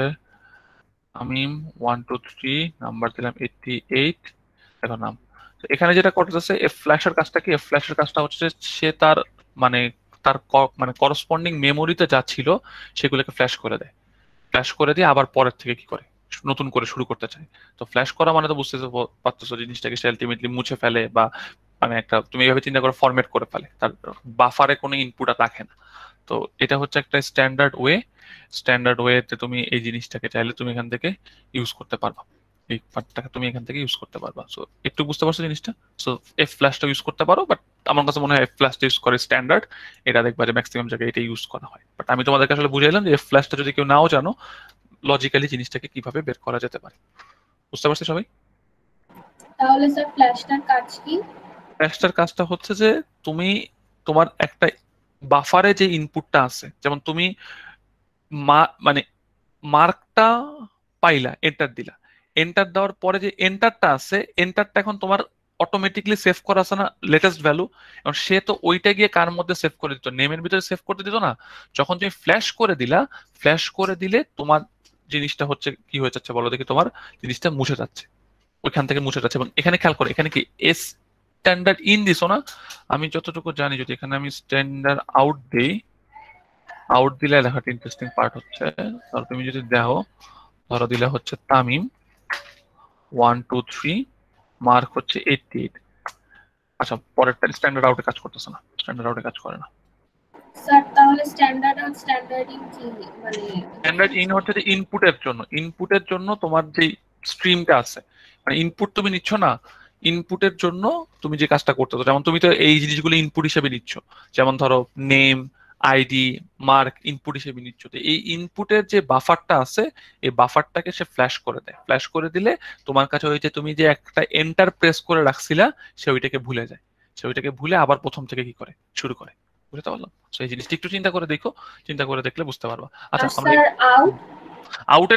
আমিম 1 2 3, নাম্বার দিলাম 88, এখন নাম। তো এখানে যেটা করতেছে এফ ফ্ল্যাশের কাজটা কি, এফ ফ্ল্যাশের কাজটা হচ্ছে যে সে তার মানে তার মানে করসপন্ডিং মেমোরিতে যা ছিল সেগুলোকে ফ্ল্যাশ করে দেয়, ফ্ল্যাশ করে দিয়ে আবার পরের থেকে কি করে নতুন করে শুরু করতে চায়। তো ফ্ল্যাশ করা মানে তো বুঝতে পারতেছো জিনিসটাকে সে আলটিমেটলি মুছে ফেলে, বা মানে একটা তুমি এইভাবে চিন্তা করে ফরম্যাট করে ফেলে, তার বাফারে কোনো ইনপুট আর রাখে না। তো এটা হচ্ছে একটা স্ট্যান্ডার্ড ওয়ে, স্ট্যান্ডার্ড ওয়েতে তুমি এই জিনিসটাকে চাইলে তুমি এখান থেকে ইউজ করতে পারবা, এই পার্টটাকে তুমি এখান থেকে ইউজ করতে পারবা। সো একটু বুঝতে পারছো জিনিসটা। সো এফ ফ্ল্যাশটা ইউজ করতে পারো, বাট আমার কাছে মনে হয় এফ ফ্ল্যাশটা ইউজ করে স্ট্যান্ডার্ড, এটা দেখবা যে ম্যাক্সিমাম জায়গায় এটা ইউজ করা হয়। বাট আমি তোমাদেরকে আসলে বুঝাইলাম যে এফ ফ্ল্যাশটা যদি কেউ নাও জানো, লজিক্যালি জিনিসটাকে কিভাবে বের করা যেতে পারে। বুঝতে পারছো সবাই? তাহলে স্যার ফ্ল্যাশটার কাজ কি? ফ্ল্যাশটার কাজটা হচ্ছে যে তুমি তোমার একটা বাফারে যে ইনপুটটা আছে, যেমন তুমি মানে মার্কটা পাইলা, এন্টার দিলা, এন্টার দেওয়ার পরে যে এন্টারটা আছে, এন্টারটা এখন তোমার অটোমেটিকলি সেভ করা আছে না লেটেস্ট ভ্যালু, এবং সে তো ওইটা গিয়ে কার মধ্যে সেভ করে দিত, নেমের ভিতরে সেভ করতে দিত না। যখন তুমি ফ্ল্যাশ করে দিলা, ফ্ল্যাশ করে দিলে তোমার জিনিসটা হচ্ছে কি হয়ে যাচ্ছে বলো দেখি, তোমার জিনিসটা মুছে যাচ্ছে, ওইখান থেকে মুছে যাচ্ছে। এবং এখানে খেয়াল করো, এখানে কি এস স্ট্যান্ডার্ড ইন দিছো না, আমি যতটুকু জানি যদি এখানে আমি স্ট্যান্ডার্ড আউট দিই, আউট দিলে লেখাটা ইন্টারেস্টিং পার্ট হচ্ছে, ধরো তুমি যদি দেখো, ধরো দিলে হচ্ছে তামিম 1 2 3, মার্ক হচ্ছে 88। আচ্ছা পরেরটা স্ট্যান্ডার্ড আউটে কাজ করতেছে না, স্ট্যান্ডার্ড আউটে কাজ করে না। স্যার তাহলে স্ট্যান্ডার্ড আর স্ট্যান্ডার্ড ইন কি, মানে স্ট্যান্ডার্ড ইন হচ্ছে যে ইনপুটের জন্য, ইনপুটের জন্য তোমার যে স্ট্রিমটা আছে, মানে ইনপুট তুমি নিচ্ছ না, ইনপুটের জন্য তুমি যে কাজটা করতেছো, যেমন তুমি তো এই জিনিসগুলো ইনপুট হিসেবে নিচ্ছ, যেমন ধরো নেম আইডি মার্ক ইনপুট হিসেবে নিচ্ছ। তো এই ইনপুটের যে বাফারটা আছে, এই বাফারটাকে সে ফ্ল্যাশ করে দেয়, ফ্ল্যাশ করে দিলে তোমার কাছে ওই যে তুমি যে একটা এন্টার প্রেস করে রাখছিলা, সে ওইটাকে ভুলে যায়, সে ওইটাকে ভুলে আবার প্রথম থেকে কি করে শুরু করে। বুঝতে পারলাম? তো এই জিনিসটা একটু চিন্তা করে দেখো, চিন্তা করে দেখলে বুঝতে পারবা। আচ্ছা আমরা স্যার আউট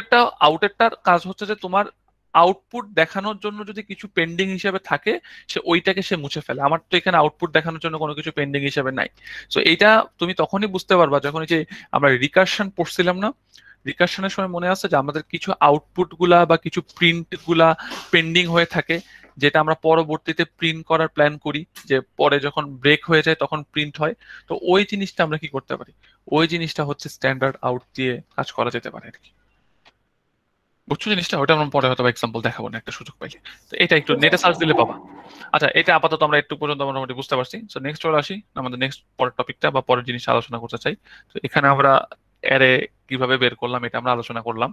আউটেরটার কাজ হচ্ছে যে তোমার আউটপুট দেখানোর জন্য যদি কিছু পেন্ডিং হিসেবে থাকে, সে ওইটাকে সে মুছে ফেলে। আমার তো এখানে আউটপুট দেখানোর জন্য কোনো কিছু পেন্ডিং হিসেবে নাই। সো এইটা তুমি তখনই বুঝতে পারবা যখন এই যে আমরা রিকারশন পড়ছিলাম না, রিকারশনের সময় মনে আছে যে আমাদের কিছু আউটপুট গুলা বা কিছু প্রিন্ট গুলা পেন্ডিং হয়ে থাকে, যেটা আমরা পরবর্তীতে প্রিন্ট করার প্ল্যান করি, যে পরে যখন ব্রেক হয়ে যায় তখন প্রিন্ট হয়। তো ওই জিনিসটা আমরা কি করতে পারি, ওই জিনিসটা হচ্ছে স্ট্যান্ডার্ড আউট দিয়ে কাজ করা যেতে পারে আর কি। বুঝছো জিনিসটা? ওটা আমরা পরে হয়তো এক্সাম্পল দেখাবো না একটা সুযোগ পাইলে। তো এটা একটু নেটে সার্চ দিলে পাবা। আচ্ছা এটা আপাতত আমরা একটু পর্যন্ত মোটামুটি বুঝতে পারছি। সো নেক্সট চলে আসি আমাদের নেক্সট পরের টপিকটা বা পরের জিনিস আলোচনা করতে চাই। তো এখানে আমরা অ্যারে কিভাবে বের করলাম এটা আমরা আলোচনা করলাম।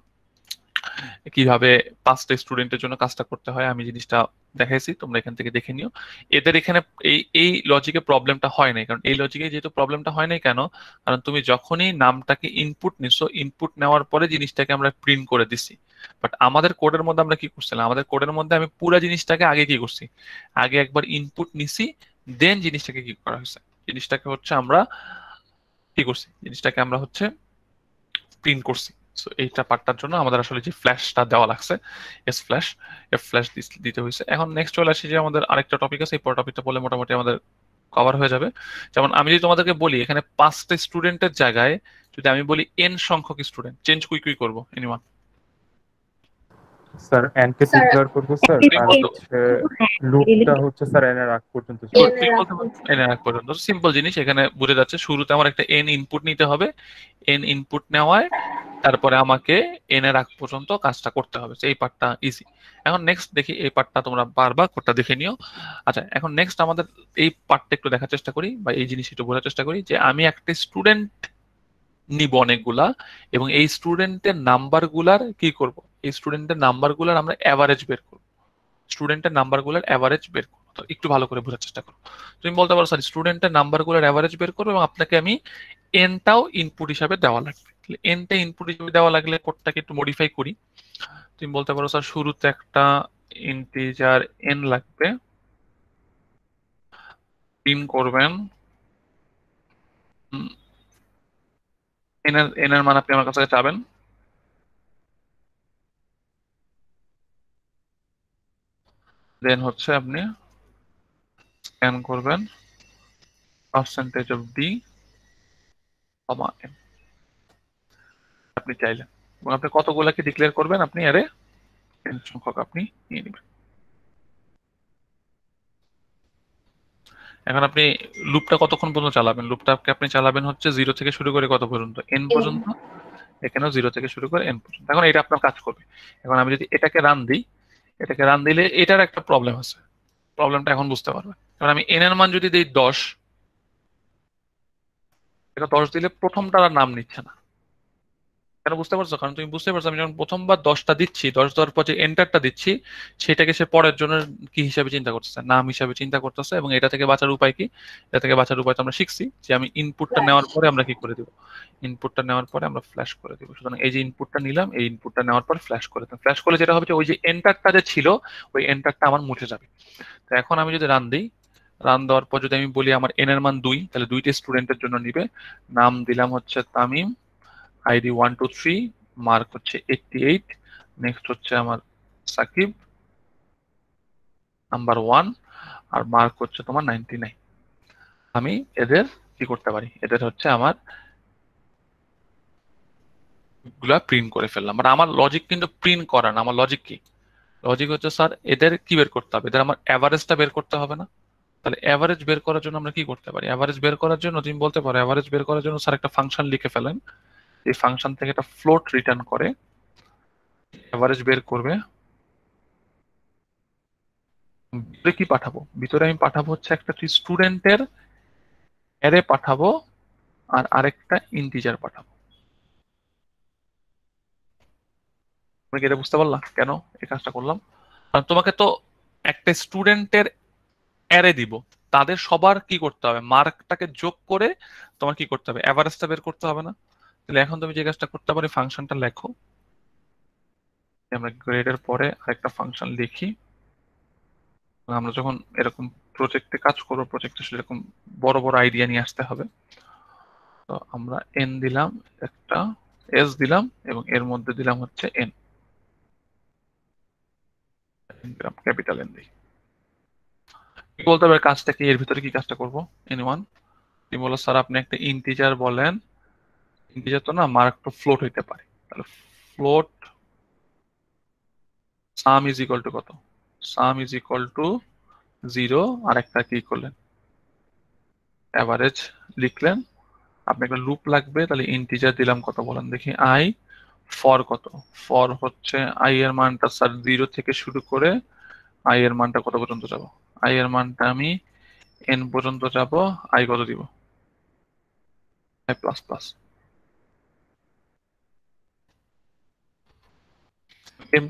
কিভাবে 5টা স্টুডেন্টের জন্য কাজটা করতে হয় আমি জিনিসটা দেখাইছি, তোমরা এখান থেকে দেখে নিও। এদের এখানে এই এই লজিকে প্রবলেমটা হয় নাই, কারণ এই লজিকে যেহেতু প্রবলেমটা হয় নাই কেন, কারণ তুমি যখনই নামটাকে ইনপুট নিছো, ইনপুট নেওয়ার পরে জিনিসটাকে আমরা প্রিন্ট করে দিছি। বাট আমাদের কোডের মধ্যে আমরা কি করছিলাম, আমাদের কোডের মধ্যে আমি পুরো জিনিসটাকে আগে কি করছি, আগে একবার ইনপুট নিছি, দেন জিনিসটাকে কি করা হয়েছে, জিনিসটাকে হচ্ছে আমরা কি করছি, জিনিসটাকে আমরা হচ্ছে প্রিন্ট করছি। সো এইটা পার্টটার জন্য আমাদের আসলে যে ফ্ল্যাশটা দেওয়া লাগছে, এস ফ্ল্যাশ, এফ ফ্ল্যাশ দিতে হয়েছে। এখন নেক্সট চলে আসি যে আমাদের আরেকটা টপিক আছে, এই টপিকটা বলে মোটামুটি আমাদের কভার হয়ে যাবে। যেমন আমি যদি তোমাদেরকে বলি এখানে 5টা স্টুডেন্টের জায়গায় যদি আমি বলি এন সংখ্যক স্টুডেন্ট, চেঞ্জ কুই করবো anyone? Sir N K sir declare করবো স্যার, আর হচ্ছে লুপটা হচ্ছে স্যার এন এর আগ পর্যন্ত ছিল। এন এর আগ পর্যন্ত সিম্পল জিনিস এখানে বুঝে যাচ্ছে। শুরুতে আমার একটা এন ইনপুট নিতে হবে, এন ইনপুট নেওয়ায় তারপরে আমাকে এন এর আগ পর্যন্ত কাজটা করতে হবে। এই পার্টটা ইজি। এখন নেক্সট দেখি, এই পার্টটা তোমরা বারবার কোডটা দেখে নিও। আচ্ছা, এখন নেক্সট আমাদের এই পার্টটা একটু দেখার চেষ্টা করি, বা এই জিনিস একটু বোঝার চেষ্টা করি যে আমি একটা স্টুডেন্ট নিব অনেকগুলা, এবং এই স্টুডেন্টের নাম্বারগুলার কি করব, এই স্টুডেন্টের নাম্বারগুলার আমরা অ্যাভারেজ বের করব, স্টুডেন্টের নাম্বারগুলোর অ্যাভারেজ বের করবো। তো একটু ভালো করে বোঝার চেষ্টা করো। তুমি বলতে পারো স্যার স্টুডেন্টের নাম্বারগুলোর অ্যাভারেজ বের করবো এবং আপনাকে আমি এনটাও ইনপুট হিসাবে দেওয়া লাগবে। এনটা ইনপুট হিসাবে দেওয়া লাগলে কোডটাকে একটু মডিফাই করি। তুমি বলতে পারো স্যার শুরুতে একটা ইন্টিজার এন লাগবে, প্রিন্ট করবেন এন এর মান আপনি আমার কাছে চাবেন, দেন হচ্ছে আপনি স্ক্যান করবেন percentage of D comma N আপনি চাইলেন, এবং আপনি কতগুলাকে ডিক্লেয়ার করবেন, আপনি আরে এন সংখ্যক আপনি নিয়ে নেবেন। এখন আপনি লুপটা কতক্ষণ পর্যন্ত চালাবেন, লুপটাকে আপনি চালাবেন হচ্ছে 0 থেকে শুরু করে কত পর্যন্ত, এন পর্যন্ত। এখানেও 0 থেকে শুরু করে এন পর্যন্ত। এখন এটা আপনার কাজ করবে। এখন আমি যদি এটাকে রান দিই, এটাকে রান দিলে এটার একটা প্রবলেম আছে, প্রবলেমটা এখন বুঝতে পারবেন। কারণ আমি এন এর মান যদি দিই 10, এটা 10 দিলে প্রথমটার আর নাম নিচ্ছে না। কেন বুঝতে পারছো, কারণ তুমি বুঝতে পারছো আমি যখন প্রথমবার 10টা দিচ্ছি, 10 দেওয়ার পর যে এন্টারটা দিচ্ছি সেটাকে সে পরের জন্য কি হিসাবে চিন্তা করতেছে, নাম হিসাবে চিন্তা করতেছে। এবং এটা থেকে বাঁচার উপায় কি, এটা থেকে বাঁচার উপায় তো আমরা শিখছি যে আমি ইনপুটটা নেওয়ার পরে আমরা কি করে দিব, ইনপুটটা নেওয়ার পরে আমরা ফ্ল্যাশ করে দিব। সুতরাং এই যে ইনপুটটা নিলাম, এই ইনপুটটা নেওয়ার পর ফ্ল্যাশ করে দিলাম। ফ্ল্যাশ করলে যেটা হবে যে ওই যে এন্টারটা যে ছিল ওই এন্টারটা আমার মুছে যাবে। তো এখন আমি যদি রান দিই, রান দেওয়ার পর যদি আমি বলি আমার এন এর মান 2, তাহলে 2টা স্টুডেন্টের জন্য নিবে। নাম দিলাম হচ্ছে তামিম, আইডি 123, মার্ক হচ্ছে 88, নেক্সট হচ্ছে আমার সাকিব নাম্বার 1, আর মার্ক হচ্ছে তোমার 99। আমি এদের কি করতে পারি, এদের হচ্ছে আমার গুলা প্রিন্ট করে ফেললাম। মানে আমার লজিক কিন্তু প্রিন্ট করা না, আমার লজিক কি, লজিক হচ্ছে স্যার এদের কি বের করতে হবে, এদের আমার অ্যাভারেজটা বের করতে হবে না। তাহলে অ্যাভারেজ বের করার জন্য আমরা কি করতে পারি, অ্যাভারেজ বের করার জন্য তুমি বলতে পারো অ্যাভারেজ বের করার জন্য স্যার একটা ফাংশন লিখে ফেলেন, এই ফাংশন থেকে একটা ফ্লোট রিটার্ন করে অ্যাভারেজ বের করবে। ভিতরে কি পাঠাবো, ভিতরে আমি পাঠাবো হচ্ছে একটা স্টুডেন্টের অ্যারে পাঠাবো আর আরেকটা ইন্টিজার পাঠাবো। তুমি কি এটা বুঝতে পারলা কেন এই কাজটা করলাম? কারণ তোমাকে তো একটা স্টুডেন্টের অ্যারে দিব, তাদের সবার কি করতে হবে, মার্কটাকে যোগ করে তোমার কি করতে হবে, অ্যাভারেজটা বের করতে হবে না? তাহলে এখন তুমি যে কাজটা করতে পারি, ফাংশনটা লেখো, আমরা গ্রেডের পরে আরেকটা ফাংশন লিখি। আমরা যখন এরকম প্রজেক্টে কাজ করবো, প্রজেক্টে সেরকম বড় বড় আইডিয়া নিয়ে আসতে হবে। তো আমরা এন দিলাম, একটা এস দিলাম, এবং এর মধ্যে দিলাম হচ্ছে এন, ক্যাপিটাল এন দিই। কি বলতে হবে কাজটা কি, এর ভিতরে কি কাজটা করবো, এনিওয়ান? তুমি বলো স্যার আপনি একটা ইন্টিজার বলেন, ইন্টিজার তো না, মার্ক তো ফ্লোট হইতে পারে, তাহলে float some is equal to কত, সাম ইজ ইকুয়াল টু 0, আর একটা কি করলেন অ্যাভারেজ লিখলেন। আপনি একটা লুপ লাগবে, তাহলে ইন্টিজার দিলাম কত বলেন দেখি, আই, ফর কত, ফর হচ্ছে আই এর মানটা স্যার 0 থেকে শুরু করে আই এর মানটা কত পর্যন্ত যাব, আই এর মানটা আমি এন পর্যন্ত যাব, আই কত দিব, আই প্লাস প্লাস।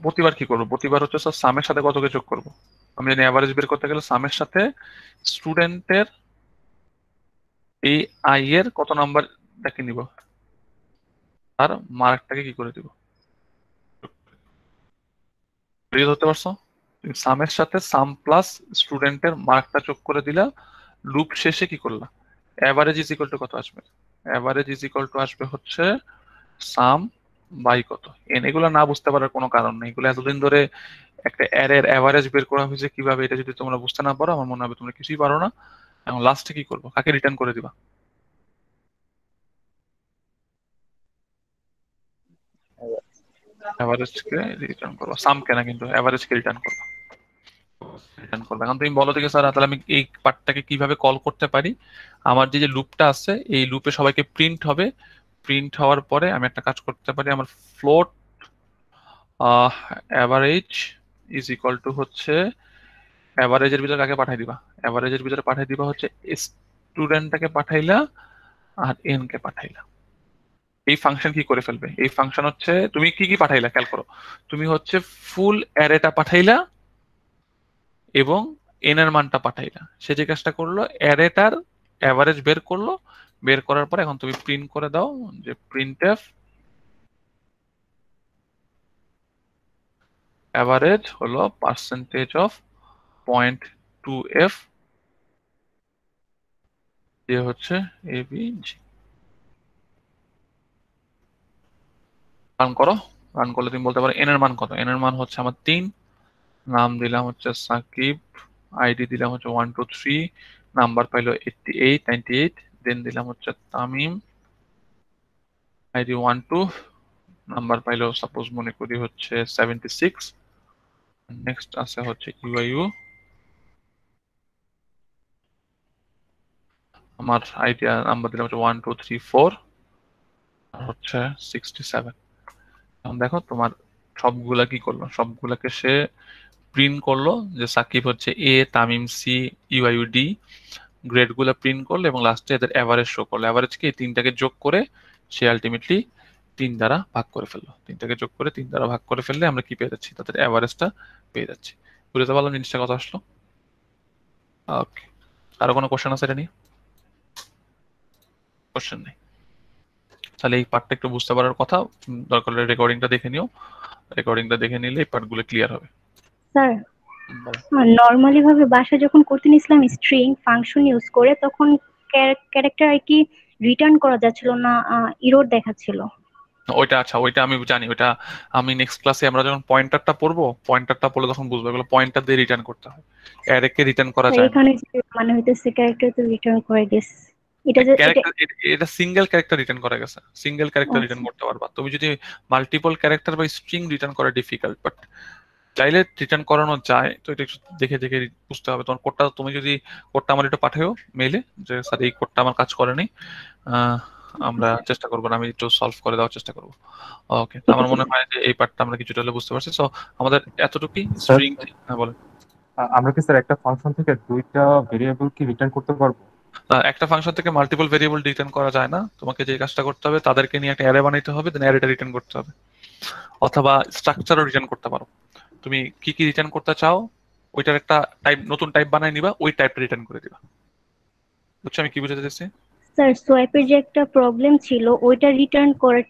প্রতিবার কি করবো? প্রতিবার হচ্ছে স্যার সামের সাথে কতকে যোগ করবো? আমি জানি অ্যাভারেজ বের করতে গেলে সামের সাথে স্টুডেন্টের এই আই এর কত নাম্বারটাকে নিব, তার মার্কটাকে কি করে দিব। বুঝতে ধরতে পারছো? তুমি সামের সাথে সাম প্লাস স্টুডেন্টের মার্কটা যোগ করে দিলা, লুপ শেষে কি করলা, অ্যাভারেজ ইজ ইকুয়াল টু কত আসবে? অ্যাভারেজ ইজ ইকুয়াল টু আসবে হচ্ছে সাম বাই কত এন। এগুলো না বুঝতে পারার কোনো কারণ নেই, এগুলো এতদিন ধরে একটা অ্যারের অ্যাভারেজ বের করা হয়েছে কিভাবে, এটা যদি তোমরা বুঝতে না পারো আমার মনে হবে তোমরা কিছুই পারো না। এবং লাস্টে কি করবো, কাকে রিটার্ন করে দিবা? অ্যাভারেজকে রিটার্ন করবো, সামকে না কিন্তু অ্যাভারেজকে রিটার্ন করবো। রিটার্ন করবো। এখন তুমি বলো দেখি স্যার তাহলে আমি এই পার্টটাকে কিভাবে কল করতে পারি। আমার যে লুপটা আছে এই লুপে সবাইকে প্রিন্ট হবে, প্রিন্ট হওয়ার পরে আমি একটা কাজ করতে পারি, আমার float average is equal to হচ্ছে অ্যাভারেজের ভিতরে কাকে পাঠাই দিবা, অ্যাভারেজের ভিতরে পাঠাই দিবা হচ্ছে স্টুডেন্টটাকে পাঠাইলা আর এন কে পাঠাইলা। এই ফাংশন কি করে ফেলবে, এই ফাংশন হচ্ছে তুমি কি কি পাঠাইলা খেয়াল করো, তুমি হচ্ছে ফুল অ্যারেটা পাঠাইলা এবং এন এর মানটা পাঠাইলা। সে যে কাজটা করলো অ্যারেটার অ্যাভারেজ বের করলো, বের করার পর এখন তুমি প্রিন্ট করে দাও যে প্রিন্টএফ অ্যাভারেজ হলো পার্সেন্টেজ অফ 0.2f যে হচ্ছে এবিজি। রান করো, রান করলে তুমি বলতে পারো এন এর মান কত। এন এর মান হচ্ছে আমার 3, নাম দিলাম হচ্ছে সাকিব, আইডি দিলাম হচ্ছে 123, নাম্বার পাইলো 88 98, দেন দিলাম হচ্ছে তামিম, আইডি 12, নাম্বার পাইলো সাপোজ মনে করি হচ্ছে 76, নেক্সট আছে হচ্ছে ইউআইইউ, আমার আইডিয়া নাম্বার দিলাম হচ্ছে 1234 হচ্ছে 67। এখন দেখো তোমার সবগুলা কি করলো, সবগুলাকে সে প্রিন্ট করলো যে সাকিব হচ্ছে A, Tamim C, UIU D, grade গুলা প্রিন্ট করলো এবং লাস্টে এদের অ্যাভারেজ শো করলো। অ্যাভারেজকে এই তিনটাকে যোগ করে সে আলটিমেটলি 3 দ্বারা ভাগ করে ফেললো। তিনটাকে যোগ করে 3 দ্বারা ভাগ করে ফেললে আমরা কি পেয়ে যাচ্ছি, তাদের অ্যাভারেজটা পেয়ে যাচ্ছি। বুঝতে পারলাম জিনিসটা কথা আসলো? ওকে, আরো কোনো কোশ্চেন আছে এটা নিয়ে? কোশ্চেন নেই, তাহলে এই পার্টটা একটু বুঝতে পারার কথা, দরকার হলে রেকর্ডিংটা দেখে নিও, রেকর্ডিংটা দেখে নিলে এই পার্টগুলো ক্লিয়ার হবে। স্যার নর্মালি ভাবে বাসা যখন করতে নিয়েছিলাম স্ট্রিং ফাংশন ইউজ করে, তখন ক্যারেক্টার আর কি রিটার্ন করা যাচ্ছিল না, এরর দেখাচ্ছিল। ওইটা আচ্ছা, ওইটা আমি জানি, ওইটা আমি নেক্সট ক্লাসে আমরা যখন পয়েন্টারটা পড়বো, পয়েন্টারটা পড়লে তখন বুঝবো এগুলো পয়েন্টার দিয়ে রিটার্ন করতে হয়, অ্যারেকে রিটার্ন করা যায় না। এখানে যে মানে হইতেছে ক্যারেক্টার তো রিটার্ন করে গেছে, এটা যে এটা সিঙ্গেল ক্যারেক্টার রিটার্ন করা গেছে, সিঙ্গেল ক্যারেক্টার রিটার্ন করতে পারবা। তুমি যদি মাল্টিপল ক্যারেক্টার বা স্ট্রিং রিটার্ন করা ডিফিকাল্ট, বাট চাইলে রিটার্ন করানো যায়। তো এটা একটু দেখে দেখে বুঝতে হবে। তোমার কোডটা তুমি যদি কোডটা আমার একটু পাঠাও মেইলে যে স্যার এই কোডটা আমার কাজ করেনি, আমরা চেষ্টা করবো, আমি একটু সলভ করে দেওয়ার চেষ্টা করবো। ওকে, আমার মনে হয় যে এই পার্টটা আমরা কিছুটা হলে বুঝতে পারছি। সো আমাদের এতটুকুই স্ট্রিং। হ্যাঁ বলেন। আমরা কি স্যার একটা ফাংশন থেকে দুইটা ভেরিয়েবল কি রিটার্ন করতে পারবো? একটা ফাংশন থেকে মাল্টিপল ভেরিয়েবল রিটার্ন করা যায় না। তোমাকে যে কাজটা করতে হবে তাদেরকে নিয়ে একটা অ্যারে বানাইতে হবে, দেন অ্যারেটা রিটার্ন করতে হবে, অথবা স্ট্রাকচারও রিটার্ন করতে পারো। তুমি কি কি রিটার্ন করতে চাও ওইটার একটা টাইপ, নতুন টাইপ বানাই নিবা, ওই টাইপটা রিটার্ন করে দিবা। বুঝছো আমি কি বুঝাতে চাইছি? স্যার সোয়াইপের যে একটা প্রবলেম ছিল ওইটা রিটার্ন করার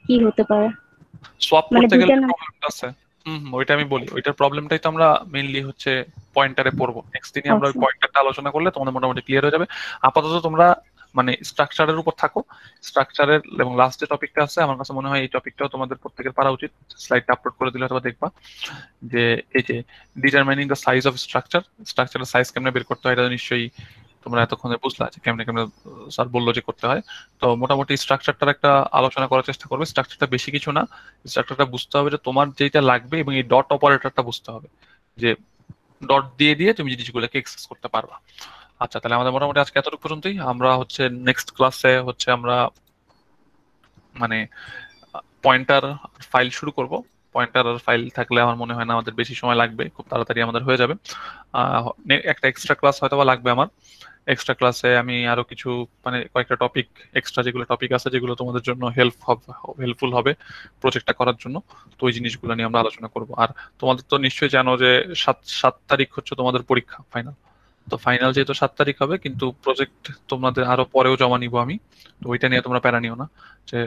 কি হতে পারে? সোয়াপ মানে করতে গেলে দুইটা প্রবলেমটা আছে। ওইটা আমি বলি, ওইটার প্রবলেমটাই তো আমরা মেইনলি হচ্ছে পয়েন্টারে পড়বো। নেক্সট দিনে আমরা ওই আচ্ছা। পয়েন্টারটা আলোচনা করলে তোমাদের মোটামুটি ক্লিয়ার হয়ে যাবে। আপাতত তোমরা মানে স্ট্রাকচারের উপর থাকো, স্ট্রাকচারের এবং লাস্ট যে টপিকটা আছে আমার কাছে মনে হয় এই টপিকটাও তোমাদের প্রত্যেকের পারা উচিত। স্লাইডটা আপলোড করে দিলে অথবা দেখবা যে এই যে determining the size of structure, স্ট্রাকচারের সাইজ কেমনে বের করতে হয় এটা নিশ্চয়ই তোমরা এতক্ষণে বুঝলা যে কেমনে কেমনে স্যার বললো যে করতে হয়। তো মোটামুটি স্ট্রাকচারটার একটা আলোচনা করার চেষ্টা করবে। স্ট্রাকচারটা বেশি কিছু না, স্ট্রাকচারটা বুঝতে হবে যে তোমার যেটা লাগবে এবং এই ডট অপারেটরটা বুঝতে হবে যে ডট দিয়ে দিয়ে তুমি জিনিসগুলোকে এক্সেস করতে পারবা। আচ্ছা, তাহলে আমাদের মোটামুটি আজকে এতটুকু পর্যন্তই। আমরা হচ্ছে নেক্সট ক্লাসে হচ্ছে আমরা মানে পয়েন্টার ফাইল শুরু করব। পয়েন্টার ফাইল থাকলে আমার মনে হয় না আমাদের বেশি সময় লাগবে, খুব তাড়াতাড়ি আমাদের হয়ে যাবে। একটা এক্সট্রা ক্লাস হয়তো বা লাগবে আমার, এক্সট্রা ক্লাসে আমি আরো কিছু মানে কয়েকটা টপিক এক্সট্রা যেগুলো টপিক আছে যেগুলো তোমাদের জন্য হেল্পফুল হবে প্রজেক্টটা করার জন্য, তো ওই জিনিসগুলো নিয়ে আমরা আলোচনা করব। আর তোমাদের তো নিশ্চয়ই জানো যে 7 তারিখ হচ্ছে তোমাদের পরীক্ষা ফাইনাল। তো ফাইনাল যেহেতু 7 তারিখ হবে, কিন্তু প্রজেক্ট তোমাদের আরো পরেও জমা নিব আমি, তো ওইটা নিয়ে তোমরা প্যারা নিও না, যে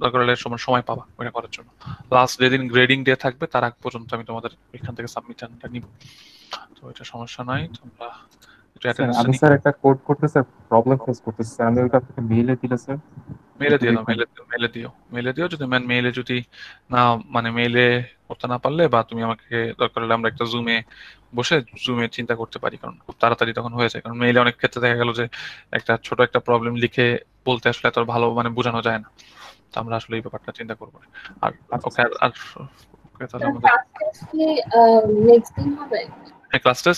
দরকার হলে সময় পাবা ওইটা করার জন্য। লাস্ট যেদিন গ্রেডিং ডে থাকবে তার আগ পর্যন্ত আমি তোমাদের এখান থেকে সাবমিশনটা নিব, তো এটা সমস্যা নাই। তোমরা একটু স্যার অ্যাটেন্ডেন্স আমি স্যার একটা কোড করতে স্যার প্রবলেম ফেস করতেছি স্যার, আমি ওইটা আপনাকে মেইলে দিলে স্যার মেলে একটু দিয়ে দাও, দেখুন। মেলে দিও যদি মেলে যদি না মানে মেলে করতে না পারলে, বা তুমি আমাকে দরকার হলে আমরা একটা জুমে চিন্তা করতে পারি, কারণ খুব তাড়াতাড়ি তখন হয়ে যায়। কারণ মেইলে অনেক ক্ষেত্রে দেখা গেল যে একটা ছোট একটা প্রবলেম লিখে বলতে আসলে এত ভালো মানে বোঝানো যায় না, তো আমরা আসলে এই ব্যাপারটা চিন্তা করবো। আর আচ্ছা ওকে আর ওকে তাহলে আমাদের ক্লাস টেস্ট কি নেক্সট দিন হবে? Class test